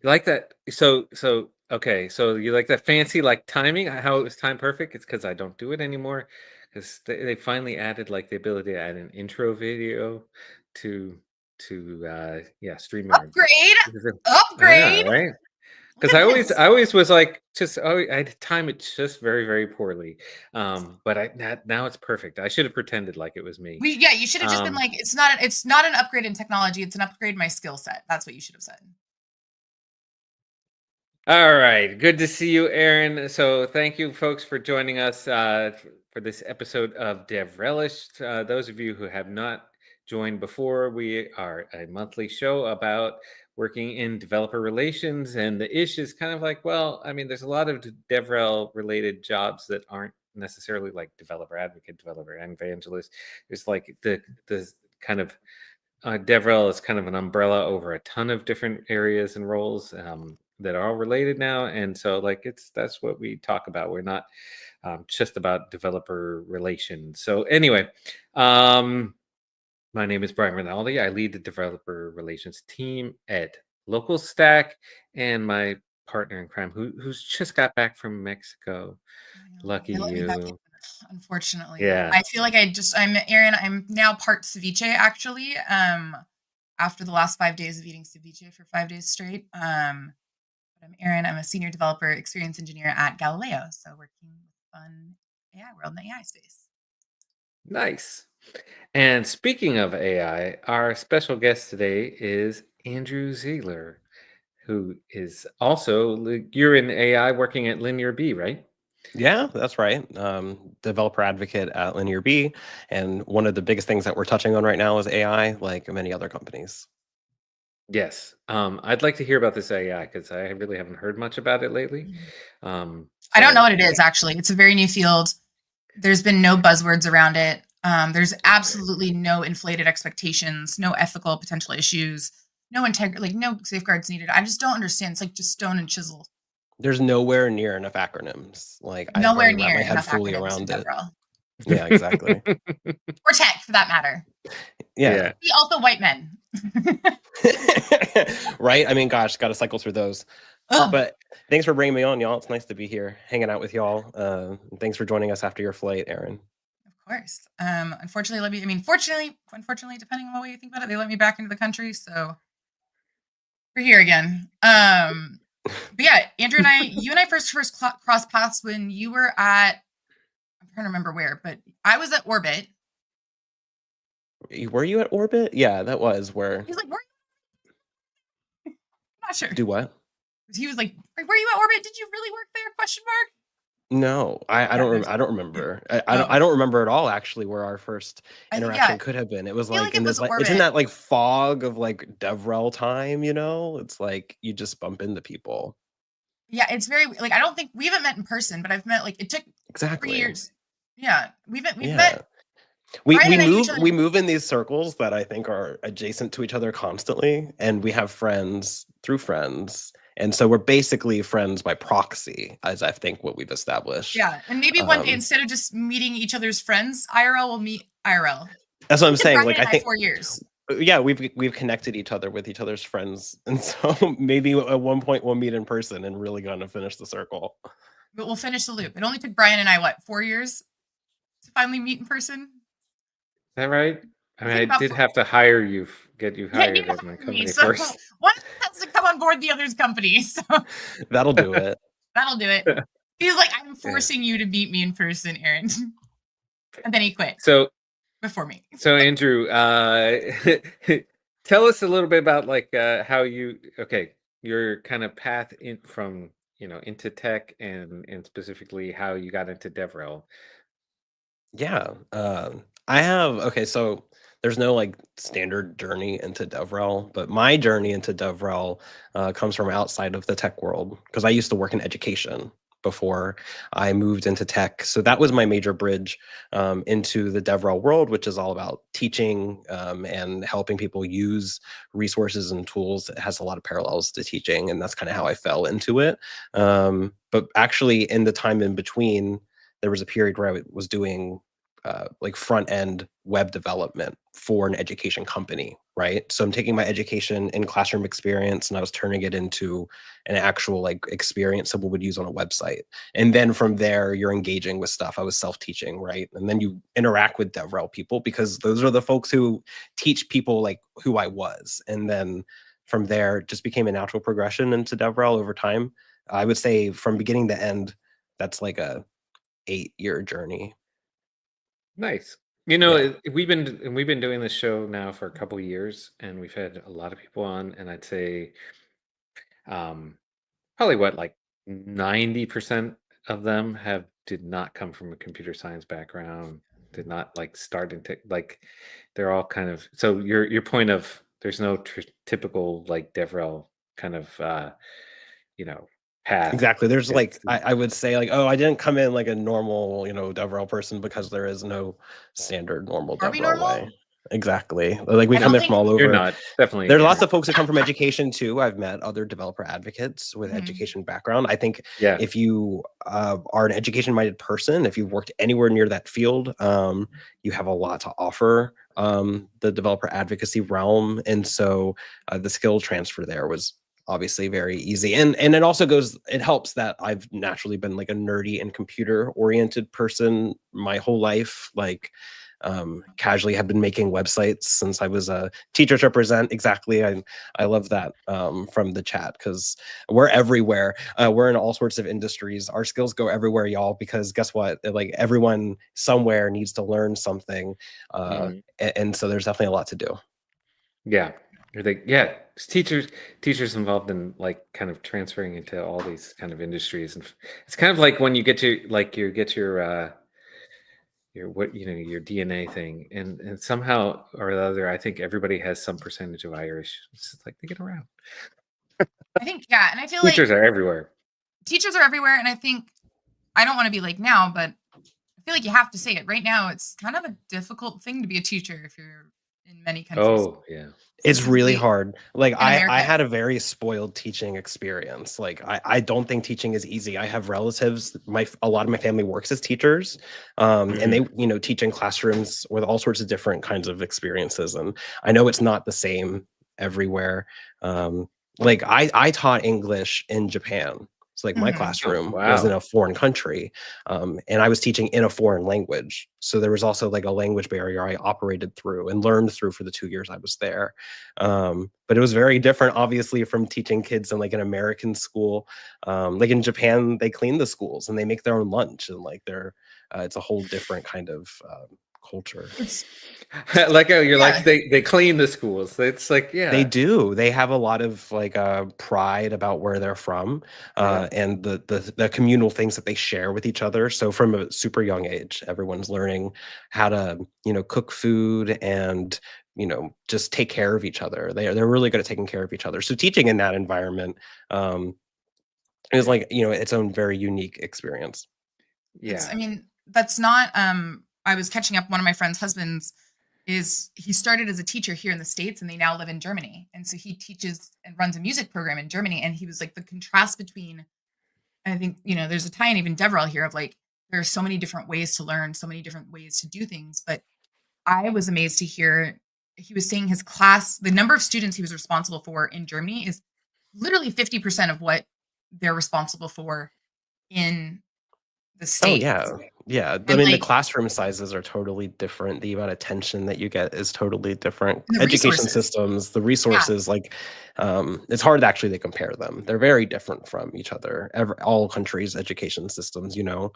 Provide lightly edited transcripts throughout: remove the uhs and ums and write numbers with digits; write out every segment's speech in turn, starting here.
You like that? Okay, so you like that fancy like timing, how it was time perfect? It's because I don't do it anymore. Because they finally added like the ability to add an intro video to yeah, StreamYard. Upgrade, Because I know, upgrade. right? Look Because at I this. always was like just I'd time it just very, very poorly. But now it's perfect. I should have pretended like it was me. Yeah, you should have just been Um, like, it's not an upgrade in technology, it's an upgrade in my skill set. That's what you should have said. All right. Good to see you, Erin. So, thank you, folks, for joining us for this episode of DevRelish. Those of you who have not joined before, we are a monthly show about working in developer relations. And the ish is kind of like, well, I mean, there's a lot of DevRel related jobs that aren't necessarily like developer advocate, developer evangelist. It's like the kind of DevRel is kind of an umbrella over a ton of different areas and roles that are all related now, and so like that's what we talk about. We're not just about developer relations. So anyway, um, my name is Brian Rinaldi. I lead the developer relations team at Local Stack, and my partner in crime, who's just got back from Mexico. I know. Lucky They let me back in, you. unfortunately. Yeah, I feel like I'm Erin. I'm now part ceviche, actually. After the last 5 days of eating ceviche for 5 days straight. But I'm Erin. I'm a senior developer experience engineer at Galileo. So working with fun AI world in the AI space. nice. And speaking of AI, our special guest today is Andrew Zigler, who is also you're in AI working at Linear B, right? Yeah, that's right. Developer advocate at Linear B. And one of the biggest things that we're touching on right now is AI, like many other companies. Yes. I'd like to hear about this AI because I really haven't heard much about it lately. Mhm. I don't know So what it is, actually. It's a very new field. There's been no buzzwords around it. There's okay. absolutely no inflated expectations, no ethical potential issues, no integrity, like no safeguards needed. I just don't understand. It's like just stone and chisel. There's nowhere near enough acronyms. Like I Nowhere already wrap near my head enough fully acronyms for around it. DevRel Yeah, exactly. or tech, for that matter. Yeah. Yeah. We also white men. Right? I mean, gosh, got to cycle through those. Oh, But thanks for bringing me on, y'all. It's nice to be here, hanging out with y'all. And thanks for joining us after your flight, Erin. of course. Unfortunately, fortunately, unfortunately, depending on what way you think about it, they let me back into the country, so we're here again. But yeah, Andrew and you and I first crossed paths when you were at, I'm trying to remember where, but I was at Orbit. Were you at Orbit? Yeah, that was where. He's like, were you? I'm not sure. Do what? He was like, were you at Orbit? Did you really work there? Question mark. No, I Yeah, don't there's. I don't remember. I Oh, don't remember at all actually where our first yeah. interaction could have been. It was I feel like like in it was this like it's in Orbit. that like fog of like DevRel time, you know? It's like you just bump into people. Yeah, it's very like I don't think we haven't met in person, but I've met like it took three Exactly. years. Yeah, we've met. Yeah. We Brian we and I knew each move other. we move in these circles that I think are adjacent to each other constantly, and we have friends through friends. And so we're basically friends by proxy, as I think what we've established. Yeah, and maybe one day Um, instead of just meeting each other's friends IRL, we'll meet IRL. that's what It I'm took saying. Brian Like and I I think 4 years, yeah, we've connected each other with each other's friends, and so maybe at one point we'll meet in person and really gonna finish the circle. but we'll finish the loop. It only took Brian and I what 4 years to finally meet in person. Is that right? I I mean, think I about did have to hire you, get you yeah, you hired at my hired me, company so first. one of us has to come on board the other's company. So That'll do it. that'll do it. He's like, I'm Yeah. forcing you to meet me in person, Erin, and then he quit So before me. So Andrew, tell us a little bit about like how your kind of path in from into tech and specifically how you got into DevRel. Yeah. I have okay, so there's no like standard journey into DevRel, but my journey into DevRel comes from outside of the tech world because I used to work in education before I moved into tech. So that was my major bridge into the DevRel world, which is all about teaching and helping people use resources and tools. It has a lot of parallels to teaching, and that's kind of how I fell into it. But actually, in the time in between, there was a period where I was doing like front end web development for an education company right? So I'm taking my education and classroom experience and I was turning it into an actual like experience someone would use on a website. And then from there, you're engaging with stuff. I was self-teaching, right? And then you interact with DevRel people because those are the folks who teach people like who I was. And then from there, it just became a natural progression into DevRel over time. I would say from beginning to end, that's like a 8-year journey. Nice. You know, Yeah. we've been doing this show now for a couple of years, and we've had a lot of people on, and I'd say um, probably what like 90% of them have did not come from a computer science background, did not like start into like they're all kind of so your point of there's no typical like DevRel kind of you know path. Exactly. There's like It's I would say like, oh, I didn't come in like a normal, DevRel person because there is no standard normal Are we DevRel way. normal? Exactly. Like we I come don't in from think. all you're over. not definitely There's you're lots not. of folks that come from education too. I've met other developer advocates with Mhm. education background. I think Yeah. if you are an education-minded person, if you've worked anywhere near that field, you have a lot to offer the developer advocacy realm. And so the skill transfer there was obviously very easy. And it also it helps that I've naturally been like a nerdy and computer-oriented person my whole life. Like casually have been making websites since I was a teachers represent. Exactly. I love that from the chat because we're everywhere. We're in all sorts of industries. Our skills go everywhere, y'all, because guess what? Like everyone somewhere needs to learn something. Mhm. And so there's definitely a lot to do. Yeah. You're like, yeah, it's teachers involved in like kind of transferring into all these kind of industries. And it's kind of like when you get to like you get your what your DNA thing and somehow or the other, I think everybody has some percentage of Irish. It's just like they get around. I think, yeah, and I feel like Teachers are everywhere. teachers are everywhere, and I think I don't want to be like now, but I feel like you have to say it right now. It's kind of a difficult thing to be a teacher if you're in many countries, Oh, yeah. It's really specifically hard. Like in I America. had a very spoiled teaching experience. Like I don't think teaching is easy. I have relatives, a lot of my family works as teachers. And they, Mhm. teach in classrooms with all sorts of different kinds of experiences. And I know it's not the same everywhere. Like I taught English in Japan. So like my Mhm. Oh, classroom was in wow. a foreign country. And I was teaching in a foreign language. So there was also like a language barrier I operated through and learned through for the 2 years I was there. But it was very different, obviously, from teaching kids in like an American school. Like in Japan, they clean the schools and they make their own lunch, and like it's a whole different kind of culture. It's Like how you're like yeah, they clean the schools. It's like, They yeah. do. They have a lot of like pride about where they're from, Yeah. and the communal things that they share with each other. So from a super young age, everyone's learning how to cook food and just take care of each other. They're really good at taking care of each other. So teaching in that environment um, is like its own very unique experience. it's I Yeah. mean, that's not I was catching up one of my friend's husbands he started as a teacher here in the States and they now live in Germany. And so he teaches and runs a music program in Germany. And he was like the contrast between I think, there's a tie in even DevRel here of like there are so many different ways to learn, so many different ways to do things. But I was amazed to hear he was saying his class, the number of students he was responsible for in Germany is literally 50% of what they're responsible for in the Oh States. yeah. Yeah. I And mean, the like classroom sizes are totally different. The amount of attention that you get is totally different. and the Education resources. systems, the Yeah. resources, like it's hard actually to compare them. They're very different from each other. All countries' education systems. So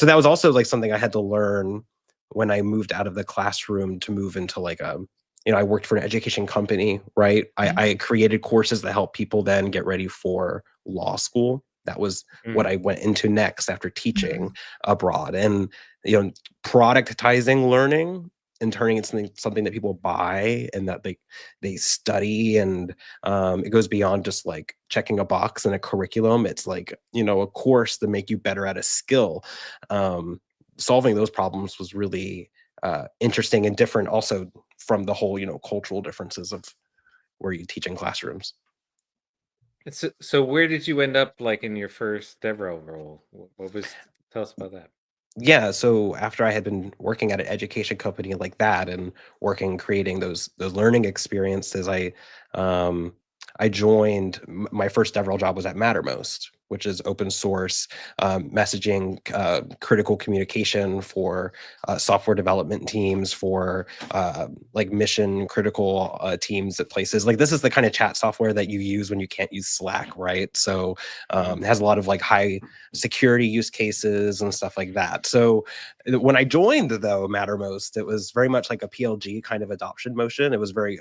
that was also like something I had to learn when I moved out of the classroom to move into like I worked for an education company, right? Mhm. I created courses that help people then get ready for law school. That was what Mm. I went into next after teaching Mhm. abroad. And productizing learning and turning it something that people buy and that they study, and it goes beyond just like checking a box in a curriculum. It's like a course to make you better at a skill. Solving those problems was really interesting and different also from the whole cultural differences of where you teach in classrooms. So where did you end up like in your first DevRel role? What was tell us about that? Yeah, so after I had been working at an education company like that and creating those learning experiences, um I joined my first DevRel job was at Mattermost, which is open source messaging, critical communication for software development teams, for like mission critical teams at places. Like this is the kind of chat software that you use when you can't use Slack, right? So Mhm. it has a lot of like high security use cases and stuff like that. So when I joined though Mattermost, it was very much like a PLG kind of adoption motion. It was very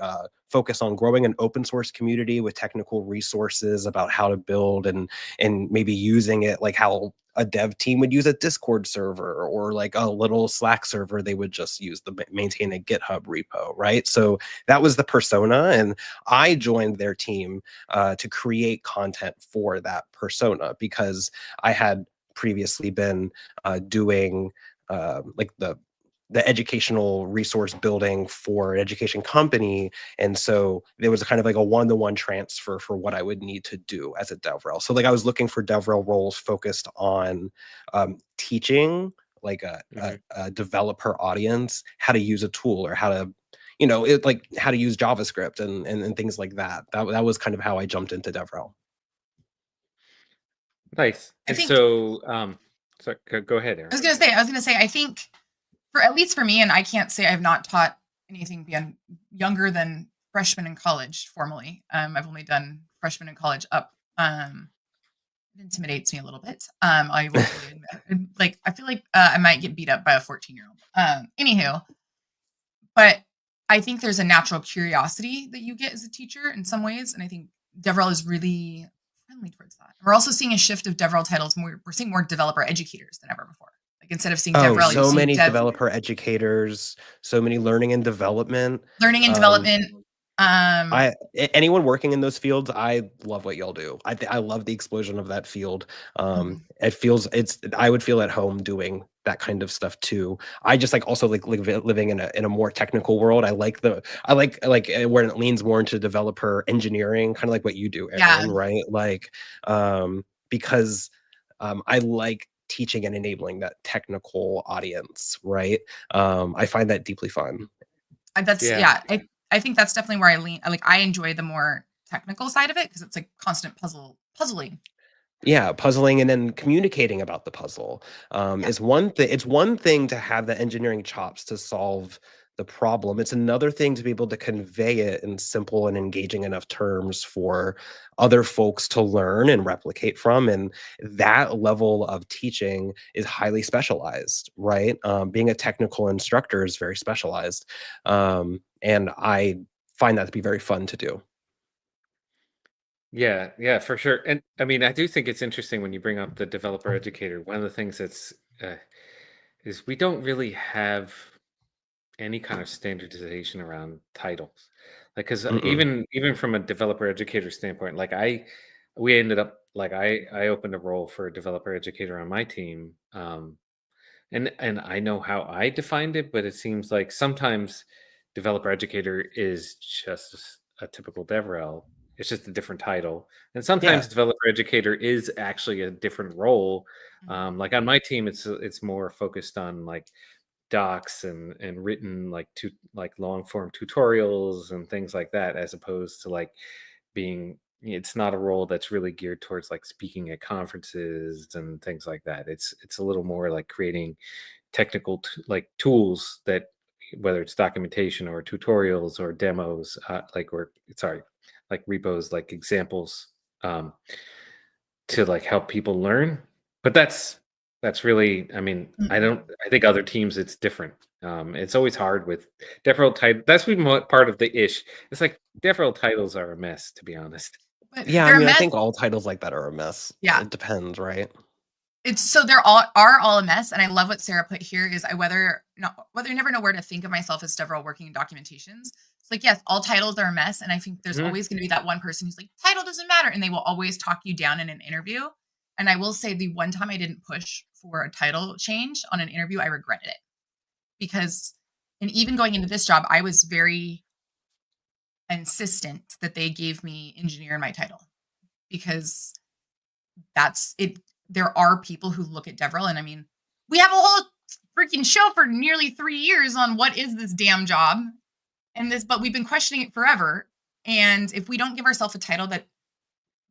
focused on growing an open source community with technical resources about how to build and maybe using it like how a dev team would use a Discord server or like a little Slack server. They would just use the maintain a GitHub repo, right? So that was the persona, and I joined their team to create content for that persona because I had previously been doing like the educational resource building for an education company. And so there was kind of like a one-to-one transfer for what I would need to do as a DevRel. So like I was looking for DevRel roles focused on teaching like Mhm. a developer audience how to use a tool or how to, like how to use JavaScript and things like that. That was kind of how I jumped into DevRel. Nice. I And think so, go ahead, Aaron. I was gonna say, I think for at least for me, and I can't say I've not taught anything beyond younger than freshman in college formally. I've only done freshman in college up. It intimidates me a little bit. I will fully admit, like I feel like I might get beat up by a 14-year-old. Anywho, but I think there's a natural curiosity that you get as a teacher in some ways, and I think DevRel is really friendly towards that. We're also seeing a shift of DevRel titles. We're seeing more developer educators than ever before. Like instead of seeing Oh, DevRel, you so see many developer educators, so many learning and development. learning and Um, development. Um, anyone working in those fields, I love what y'all do. I love the explosion of that field. mhm. I would feel at home doing that kind of stuff too. I just like also like living in a more technical world. I like where it leans more into developer engineering, kind of like what you do, Yeah, Erin, right? Like because I like teaching and enabling that technical audience, right? I find that deeply fun. that's Yeah. yeah. I think that's definitely where I lean. Like I enjoy the more technical side of it because it's like constant puzzling. Yeah, puzzling and then communicating about the puzzle Yeah, is one thing. It's one thing to have the engineering chops to solve the problem. It's another thing to be able to convey it in simple and engaging enough terms for other folks to learn and replicate from. And that level of teaching is highly specialized, right? Being a technical instructor is very specialized. And I find that to be very fun to do. Yeah, yeah, for sure. And I mean, I do think it's interesting when you bring up the developer educator. One of the things that's is we don't really have any kind of standardization around titles. Like, because Mm-mm. even from a developer educator standpoint, like we ended up like I opened a role for a developer educator on my team, and I know how I defined it, but it seems like sometimes developer educator is just a typical DevRel. It's just a different title. And Yeah. sometimes developer educator is actually a different role. mhm. Like on my team, it's more focused on like docs and written like long form tutorials and things like that, as opposed to like being it's not a role that's really geared towards like speaking at conferences and things like that. It's a little more like creating technical like tools that whether it's documentation or tutorials or demos like or sorry like repos like examples um to like help people learn. But that's really, I mean, Mhm. I think other teams it's different. It's always hard with deferral title. That's been part of the ish. It's like deferral titles are a mess, to be honest. But Yeah, I they're a mean, I mess. think all titles like that are a mess. Yeah, It depends, right? it's so they're all a mess, and I love what Sarah put here is I whether you never know where to think of myself as several working in documentations. It's like yes, all titles are a mess, and I think there's Mhm. always going to be that one person who's like title doesn't matter, and they will always talk you down in an interview. And I will say the one time I didn't push for a title change on an interview, I regretted it because, and even going into this job, I was very insistent that they gave me engineer in my title because that's it. There are people who look at DevRel, and I mean, we have a whole freaking show for nearly 3 years on what is this damn job and this, but we've been questioning it forever. And if we don't give ourselves a title that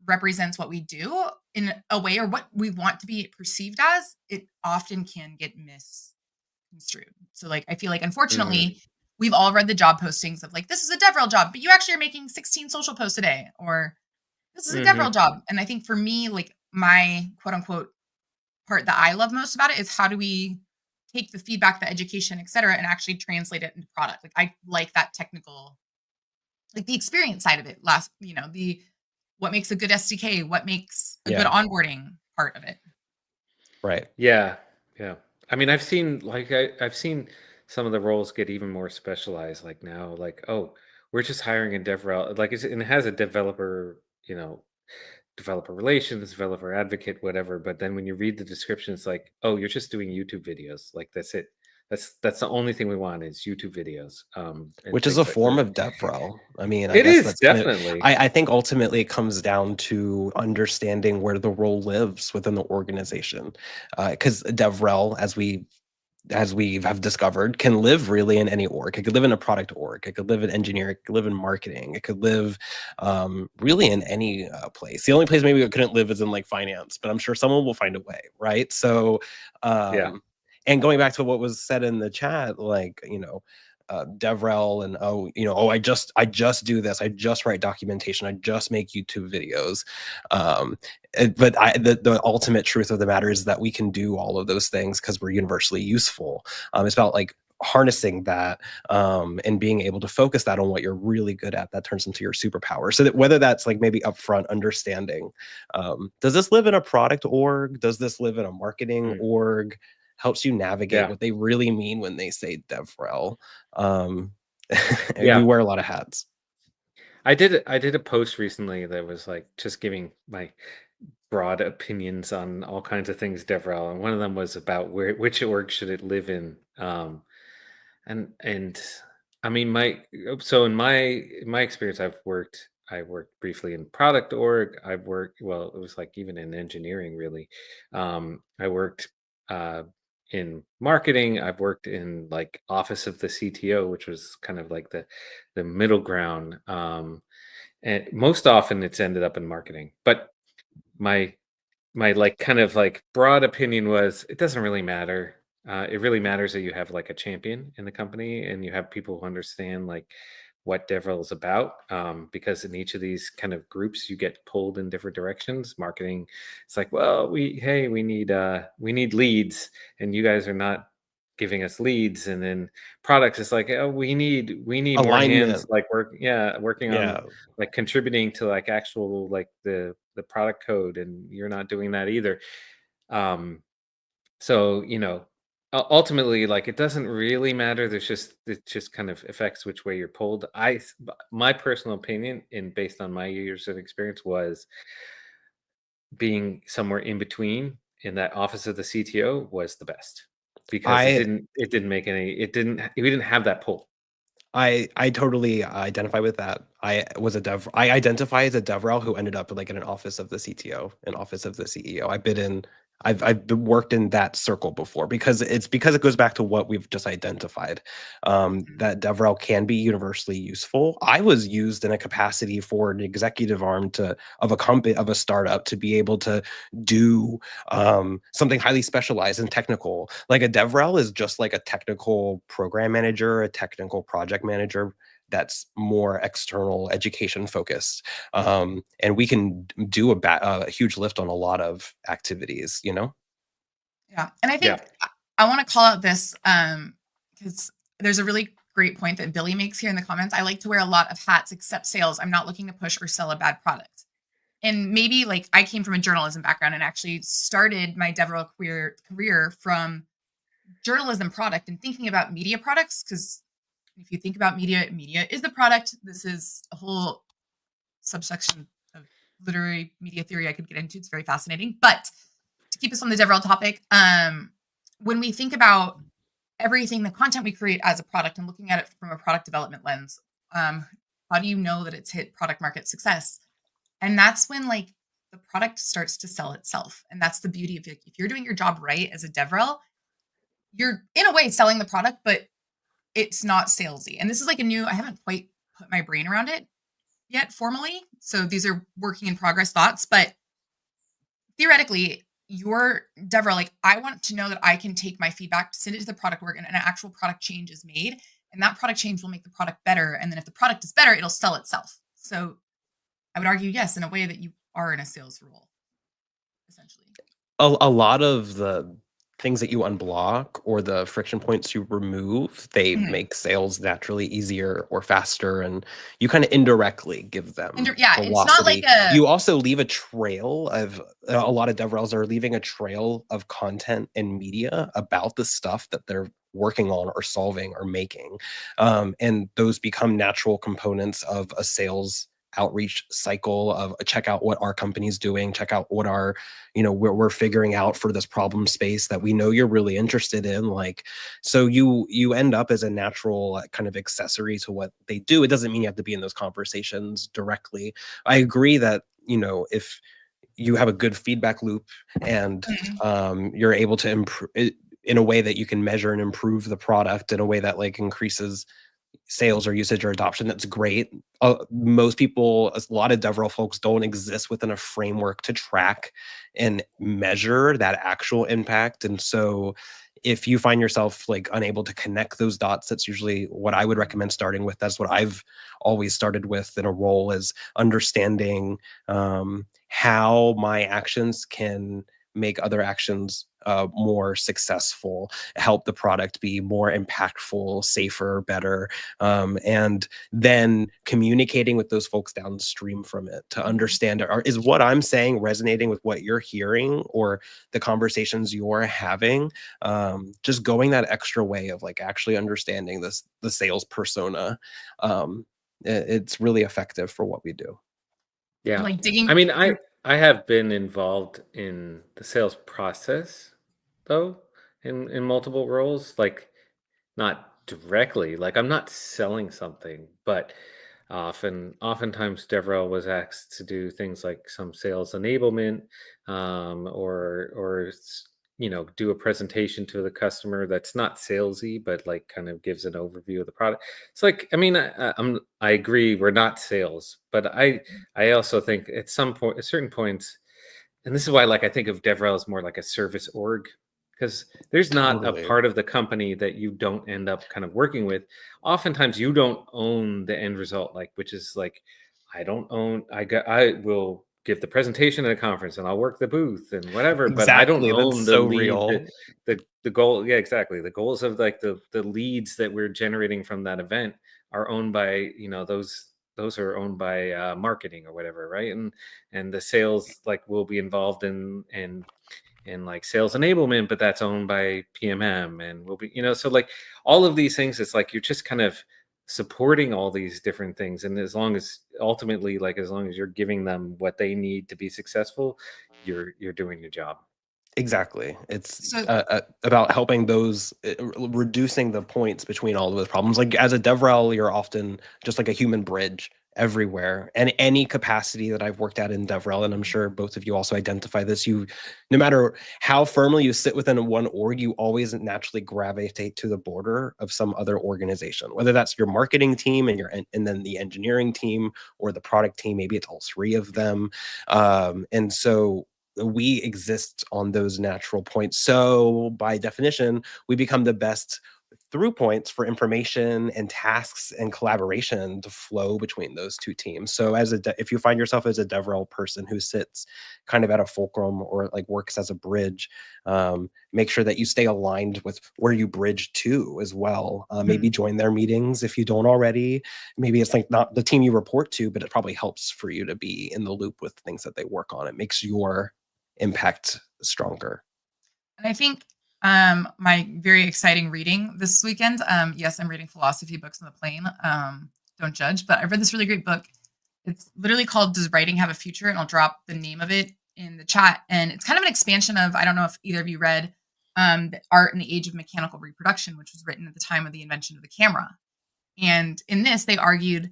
represents what we do in a way or what we want to be perceived as, it often can get misconstrued. So like I feel like unfortunately we've all read the job postings of like, this is a DevRel job, but you actually are making 16 social posts a day, or this is a DevRel job. And I think for me, like my quote unquote part that I love most about it is how do we take the feedback, the education, et cetera, and actually translate it into product. Like I like that technical, like the experience side of it. The what makes a good SDK, what makes a good onboarding part of it. Right. Yeah. I mean, I've seen I've seen some of the roles get even more specialized. Like now, like, oh, we're just hiring a DevRel. Like and it has a developer, developer relations, developer advocate, whatever. But then when you read the description, it's like, oh, you're just doing YouTube videos. Like that's it. That's the only thing we want is YouTube videos. And Which is a things like form that. of DevRel. I mean, I It guess is that's kind of, definitely. I think ultimately it comes down to understanding where the role lives within the organization. Because DevRel, as we have discovered, can live really in any org. It could live in a product org. It could live in engineering. It could live in marketing. It could live really in any place. The only place maybe it couldn't live is in like finance, but I'm sure someone will find a way, right? So, and going back to what was said in the chat, like, DevRel and I just do this. I just write documentation. I just make YouTube videos. But the ultimate truth of the matter is that we can do all of those things because we're universally useful. It's about like harnessing that and being able to focus that on what you're really good at, that turns into your superpower. So that whether that's like maybe upfront understanding, does this live in a product org? Does this live in a marketing org? Helps you navigate what they really mean when they say DevRel. We wear a lot of hats. I did a post recently that was like just giving my broad opinions on all kinds of things DevRel, and one of them was about which org should it live in. And I mean in my experience, I worked briefly in product org. It was like even in engineering really. I worked in marketing. I've worked in like office of the CTO, which was kind of like the middle ground. And most often it's ended up in marketing. But my like kind of like broad opinion was it doesn't really matter. It really matters that you have like a champion in the company and you have people who understand like what DevRel is about. Because in each of these kind of groups, you get pulled in different directions. Marketing, it's like, well, we need leads, and you guys are not giving us leads. And then products, it's like, oh, we need more hands Alignment. like working on like contributing to like actual like the product code, and you're not doing that either. So ultimately, like, it doesn't really matter. It just kind of affects which way you're pulled. My personal opinion, and based on my years of experience, was being somewhere in between in that office of the CTO was the best, because we didn't have that pull. I totally identify with that. I identify as a DevRel who ended up like in an office of the CTO, an office of the CEO. I've worked in that circle before because it goes back to what we've just identified. That DevRel can be universally useful. I was used in a capacity for an executive arm of a company, of a startup, to be able to do something highly specialized and technical. Like a DevRel is just like a technical program manager, a technical project manager that's more external education focused, and we can do a huge lift on a lot of activities. Yeah, and I think I want to call out this because there's a really great point that Billy makes here in the comments. I like to wear a lot of hats except sales. I'm not looking to push or sell a bad product. And maybe like I came from a journalism background and actually started my DevRel career from journalism product and thinking about media products, because if you think about media is the product. This is a whole subsection of literary media theory I could get into. It's very fascinating. But to keep us on the DevRel topic, when we think about everything, the content we create as a product and looking at it from a product development lens, how do you know that it's hit product market success? And that's when like the product starts to sell itself. And that's the beauty of it. If you're doing your job right as a DevRel, you're in a way selling the product, but it's not salesy. And this is like I haven't quite put my brain around it yet formally. So these are working in progress thoughts, but theoretically, your DevRel, like I want to know that I can take my feedback, send it to the product org, and an actual product change is made. And that product change will make the product better. And then if the product is better, it'll sell itself. So I would argue, yes, in a way that you are in a sales role, essentially. A lot of the things that you unblock or the friction points you remove, they make sales naturally easier or faster, and you kind of indirectly give them velocity. It's not like you also leave a trail of a lot of DevRels are leaving a trail of content and media about the stuff that they're working on or solving or making, and those become natural components of a sales outreach cycle of check out what our company's doing, check out what our, we're figuring out for this problem space that we know you're really interested in. Like, so you end up as a natural kind of accessory to what they do. It doesn't mean you have to be in those conversations directly. I agree that, if you have a good feedback loop and you're able to improve in a way that you can measure and improve the product in a way that like increases sales or usage or adoption, that's great. Most people, a lot of DevRel folks don't exist within a framework to track and measure that actual impact. And so if you find yourself like unable to connect those dots, that's usually what I would recommend starting with. That's what I've always started with in a role, is understanding how my actions can make other actions more successful, help the product be more impactful, safer, better, and then communicating with those folks downstream from it to understand, is what I'm saying resonating with what you're hearing or the conversations you're having. Just going that extra way of like actually understanding the sales persona. It's really effective for what we do. Yeah. like digging. I mean, I have been involved in the sales process though, in multiple roles, like not directly, like I'm not selling something, but oftentimes DevRel was asked to do things like some sales enablement, do a presentation to the customer that's not salesy, but like kind of gives an overview of the product. It's like, I mean, I agree we're not sales, but I also think at certain points, and this is why like I think of DevRel as more like a service org, because there's not a Totally. part of the company that you don't end up kind of working with. Oftentimes you don't own the end result, like, which is like, I will give the presentation at a conference and I'll work the booth and whatever, but I don't Exactly. That's own the so lead, real. the goal. Yeah, exactly. The goals of like the leads that we're generating from that event are owned by, those are owned by marketing or whatever, right? And the sales like will be involved in like sales enablement, but that's owned by PMM, and will be, so like all of these things, it's like you're just kind of supporting all these different things, and as long as you're giving them what they need to be successful, you're doing your job. Exactly. It's So about helping those, reducing the points between all of those problems. Like as a DevRel, you're often just like a human bridge everywhere. And any capacity that I've worked at in DevRel, and I'm sure both of you also identify this, no matter how firmly you sit within one org, you always naturally gravitate to the border of some other organization, whether that's your marketing team and then the engineering team or the product team. Maybe it's all three of them. And so we exist on those natural points. So by definition, we become the best through points for information and tasks and collaboration to flow between those two teams. So if you find yourself as a DevRel person who sits kind of at a fulcrum or like works as a bridge, make sure that you stay aligned with where you bridge to as well. Maybe join their meetings if you don't already. Maybe it's like not the team you report to, but it probably helps for you to be in the loop with things that they work on. It makes your impact stronger. And I think my very exciting reading this weekend, yes, I'm reading philosophy books on the plane. Don't judge, but I read this really great book. It's literally called Does Writing Have a Future? And I'll drop the name of it in the chat. And it's kind of an expansion of, I don't know if either of you read The Art in the Age of Mechanical Reproduction, which was written at the time of the invention of the camera. And in this, they argued,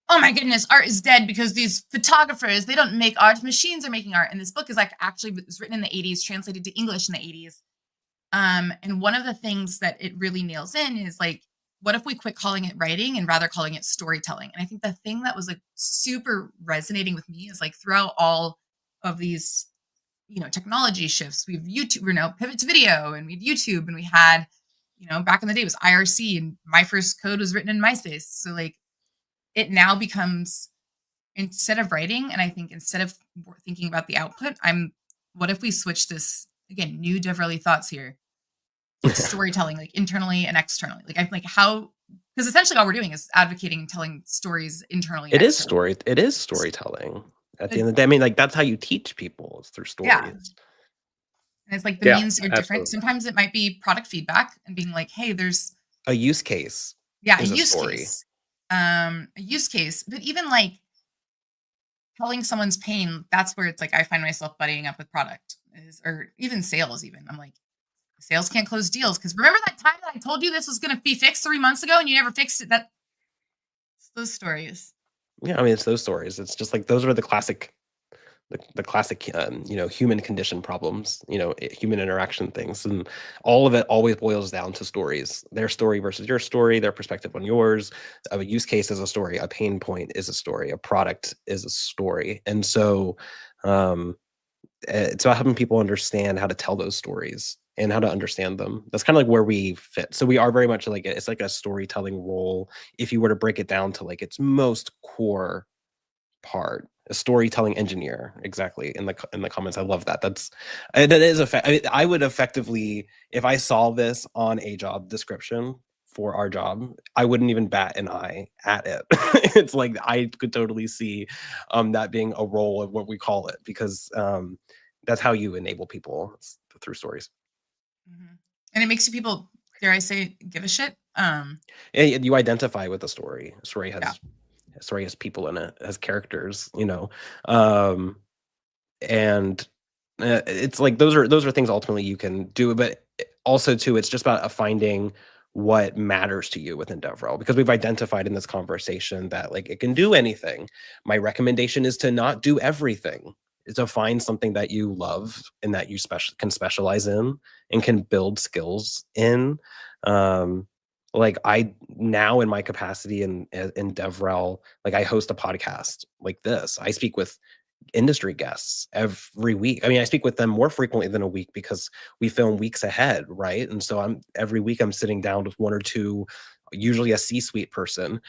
oh my goodness, art is dead because these photographers, they don't make art, machines are making art. And this book is like actually was written in the 80s, translated to English in the 80s. And one of the things that it really nails in is like, what if we quit calling it writing and rather calling it storytelling? And I think the thing that was like super resonating with me is like throughout all of these, technology shifts, we've YouTube, pivot to video, and we had YouTube, and we had, back in the day it was IRC, and my first code was written in MySpace. So like it now becomes, instead of writing, and I think instead of thinking about the output, what if we switch this again, new DevRel thoughts here, to storytelling, like internally and externally. Like I'm like, how, because essentially all we're doing is advocating and telling stories internally. It is storytelling at the end of the day. I mean, like that's how you teach people, is through stories. Yeah. And it's like the means are different. Sometimes it might be product feedback and being like, hey, there's a use case. Yeah, a use case. A use case. But even like telling someone's pain, that's where it's like I find myself buddying up with product, or even sales. Even I'm like, sales can't close deals because remember that time that I told you this was going to be fixed 3 months ago and you never fixed it? It's those stories. Yeah, I mean, it's those stories. It's just like those are the classic, human condition problems. Human interaction things, and all of it always boils down to stories. Their story versus your story, their perspective on yours. A use case is a story. A pain point is a story. A product is a story, and so it's about helping people understand how to tell those stories and how to understand them. That's kind of like where we fit. So we are very much like it's like a storytelling role. If you were to break it down to like its most core part, a storytelling engineer. Exactly. In the comments, I love that. That is I would effectively, if I saw this on a job description for our job, I wouldn't even bat an eye at it. It's like I could totally see that being a role of what we call it, because that's how you enable people, through stories. Mm-hmm. And it makes you people, dare I say, give a shit. You identify with the story. Story has people in it, has characters, and it's like those are things ultimately you can do, but also too, it's just about finding what matters to you within DevRel, because we've identified in this conversation that like it can do anything. My recommendation is to not do everything. Is to find something that you love and that you can specialize in and can build skills in. Like I now in my capacity in DevRel, like I host a podcast like this. I speak with industry guests every week. I mean, I speak with them more frequently than a week because we film weeks ahead, right? And so every week I'm sitting down with one or two, usually a C-suite person,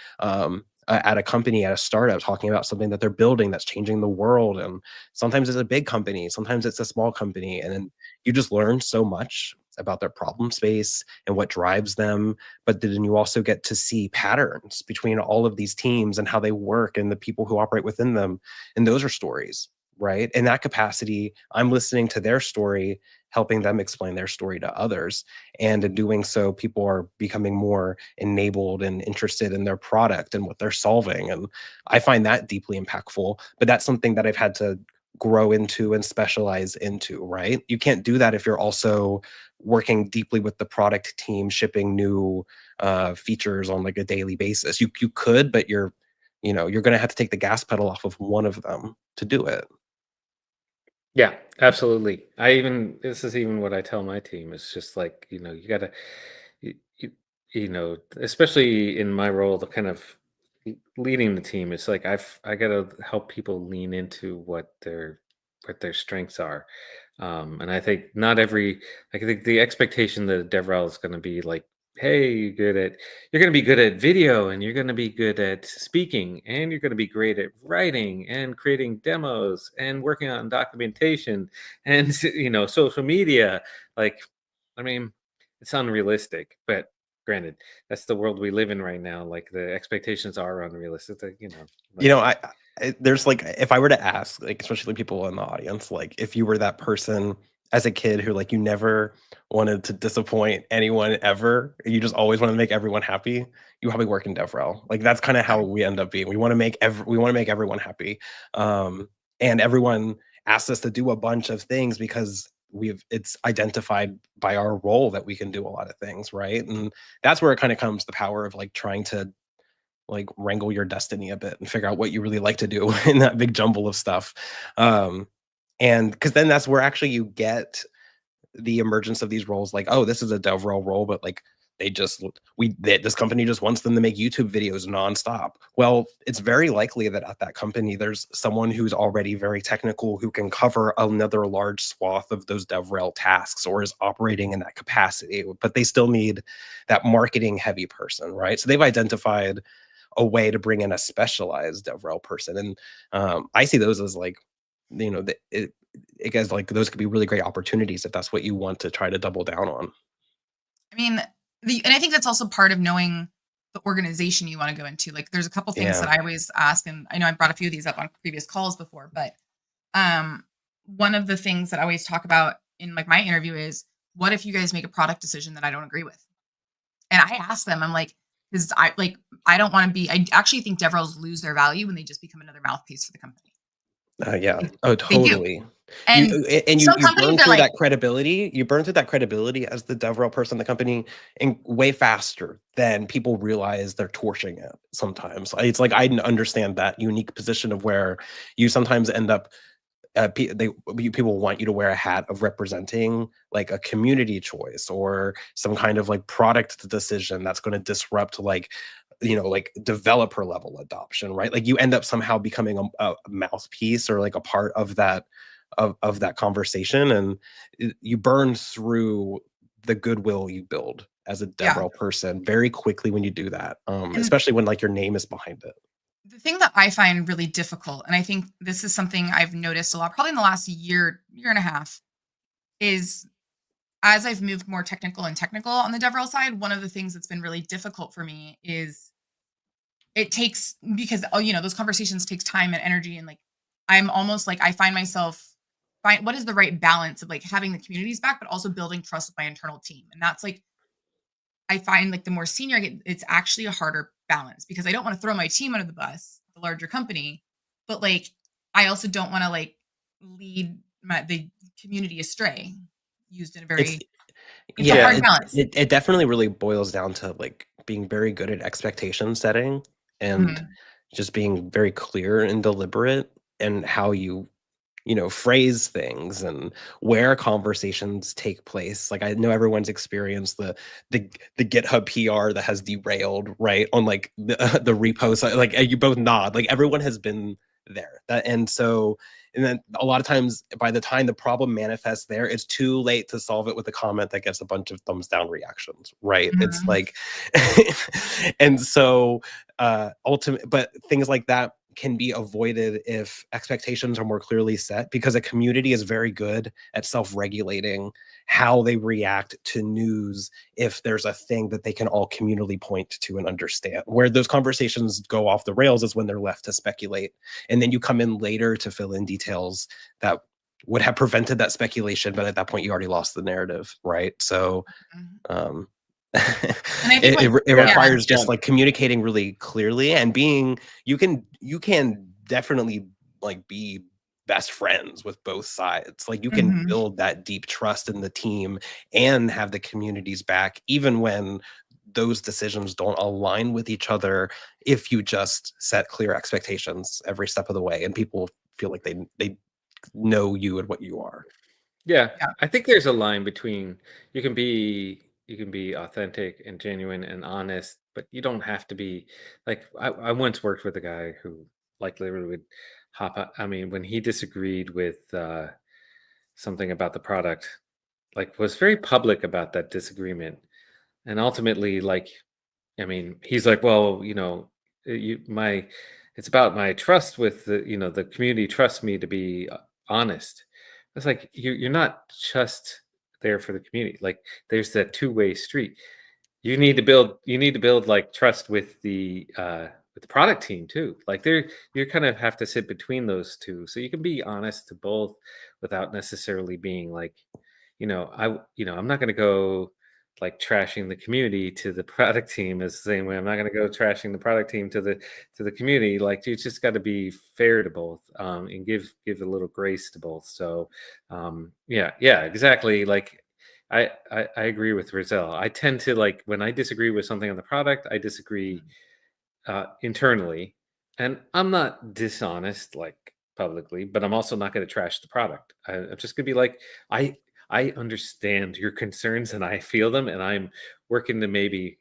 at a company, at a startup, talking about something that they're building that's changing the world. And sometimes it's a big company, sometimes it's a small company, and then you just learn so much about their problem space and what drives them. But then you also get to see patterns between all of these teams and how they work and the people who operate within them. And those are stories, right? In that capacity, I'm listening to their story, helping them explain their story to others. And in doing so, people are becoming more enabled and interested in their product and what they're solving. And I find that deeply impactful. But that's something that I've had to grow into and specialize into, right? You can't do that if you're also working deeply with the product team, shipping new features on like a daily basis. You could, but you're going to have to take the gas pedal off of one of them to do it. Yeah, absolutely. This is even what I tell my team. It's just like, you gotta, especially in my role, the kind of leading the team, it's like I gotta help people lean into what their strengths are. And I think I think the expectation that a DevRel is going to be like, hey, you're going to be good at video, and you're going to be good at speaking, and you're going to be great at writing and creating demos and working on documentation and social media. Like, I mean, it's unrealistic, but granted, that's the world we live in right now. Like the expectations are unrealistic. There's like, if I were to ask, like, especially people in the audience, like if you were that person as a kid who like you never wanted to disappoint anyone ever, you just always want to make everyone happy, you probably work in DevRel. Like that's kind of how we end up being. We want to make everyone happy. And everyone asks us to do a bunch of things because it's identified by our role that we can do a lot of things, right? And that's where it kind of comes the power of like trying to like wrangle your destiny a bit and figure out what you really like to do in that big jumble of stuff. And because then that's where actually you get the emergence of these roles, like, oh, this is a DevRel role, but like this company just wants them to make YouTube videos nonstop. Well, it's very likely that at that company there's someone who's already very technical who can cover another large swath of those DevRel tasks or is operating in that capacity, but they still need that marketing heavy person, right? So they've identified a way to bring in a specialized DevRel person, and I see those as like, it guess like those could be really great opportunities if that's what you want to try to double down on. I mean, and I think that's also part of knowing the organization you want to go into. Like, there's a couple things that I always ask, and I know I brought a few of these up on previous calls before, but one of the things that I always talk about in like my interview is, what if you guys make a product decision that I don't agree with? And I ask them, I'm like, because I don't want to be. I actually think DevRels lose their value when they just become another mouthpiece for the company. Yeah. Oh, They do. totally. And You some burn companies are through like, that credibility. You burn through that credibility as the DevRel person in the company, and way faster than people realize they're torching it. Sometimes it's like, I understand that unique position of where you sometimes end up. People want you to wear a hat of representing like a community choice or some kind of like product decision that's going to disrupt like like developer level adoption, right? Like you end up somehow becoming a mouthpiece or like a part of that of that conversation, and you burn through the goodwill you build as a DevRel person very quickly when you do that, especially when like your name is behind it. The thing that I find really difficult, and I think this is something I've noticed a lot, probably in the last year and a half, is as I've moved more technical on the DevRel side, one of the things that's been really difficult for me is it takes, because those conversations takes time and energy, and like I'm almost like, I find myself what is the right balance of like having the communities back but also building trust with my internal team. And that's like, I find like the more senior I get, it's actually a harder balance, because I don't want to throw my team under the bus, the larger company, but like I also don't want to like lead the community astray. Used in a very, it's a hard balance. It definitely really boils down to like being very good at expectation setting and just being very clear and deliberate and how you phrase things and where conversations take place. Like I know everyone's experienced the GitHub PR that has derailed, right? On like the repost, like you both nod, like everyone has been there. And then a lot of times by the time the problem manifests there, it's too late to solve it with a comment that gets a bunch of thumbs down reactions, right? It's like, and so but things like that can be avoided if expectations are more clearly set, because a community is very good at self-regulating how they react to news if there's a thing that they can all communally point to and understand. Where those conversations go off the rails is when they're left to speculate, and then you come in later to fill in details that would have prevented that speculation, but at that point you already lost the narrative, right? So it requires just like communicating really clearly and being, you can definitely like be best friends with both sides. Like you can build that deep trust in the team and have the communities back, even when those decisions don't align with each other, if you just set clear expectations every step of the way and people feel like they know you and what you are. Yeah, I think there's a line between you can be authentic and genuine and honest, but you don't have to be like I once worked with a guy who like literally would hop out. I mean, when he disagreed with something about the product, like was very public about that disagreement. And ultimately, like, I mean, he's like, well, it's about my trust with the community trusts me to be honest. It's like you're not just there for the community. Like there's that two-way street. You need to build like trust with the product team too. Like you kind of have to sit between those two. So you can be honest to both without necessarily being like, I'm not gonna go like trashing the community to the product team is the same way I'm not going to go trashing the product team to the community. Like you just got to be fair to both, and give a little grace to both. So yeah, exactly. Like I agree with Rizal. I tend to like when I disagree with something on the product, I disagree internally, and I'm not dishonest like publicly, but I'm also not going to trash the product. I'm just going to be like, I I understand your concerns and I feel them, and I'm working to maybe,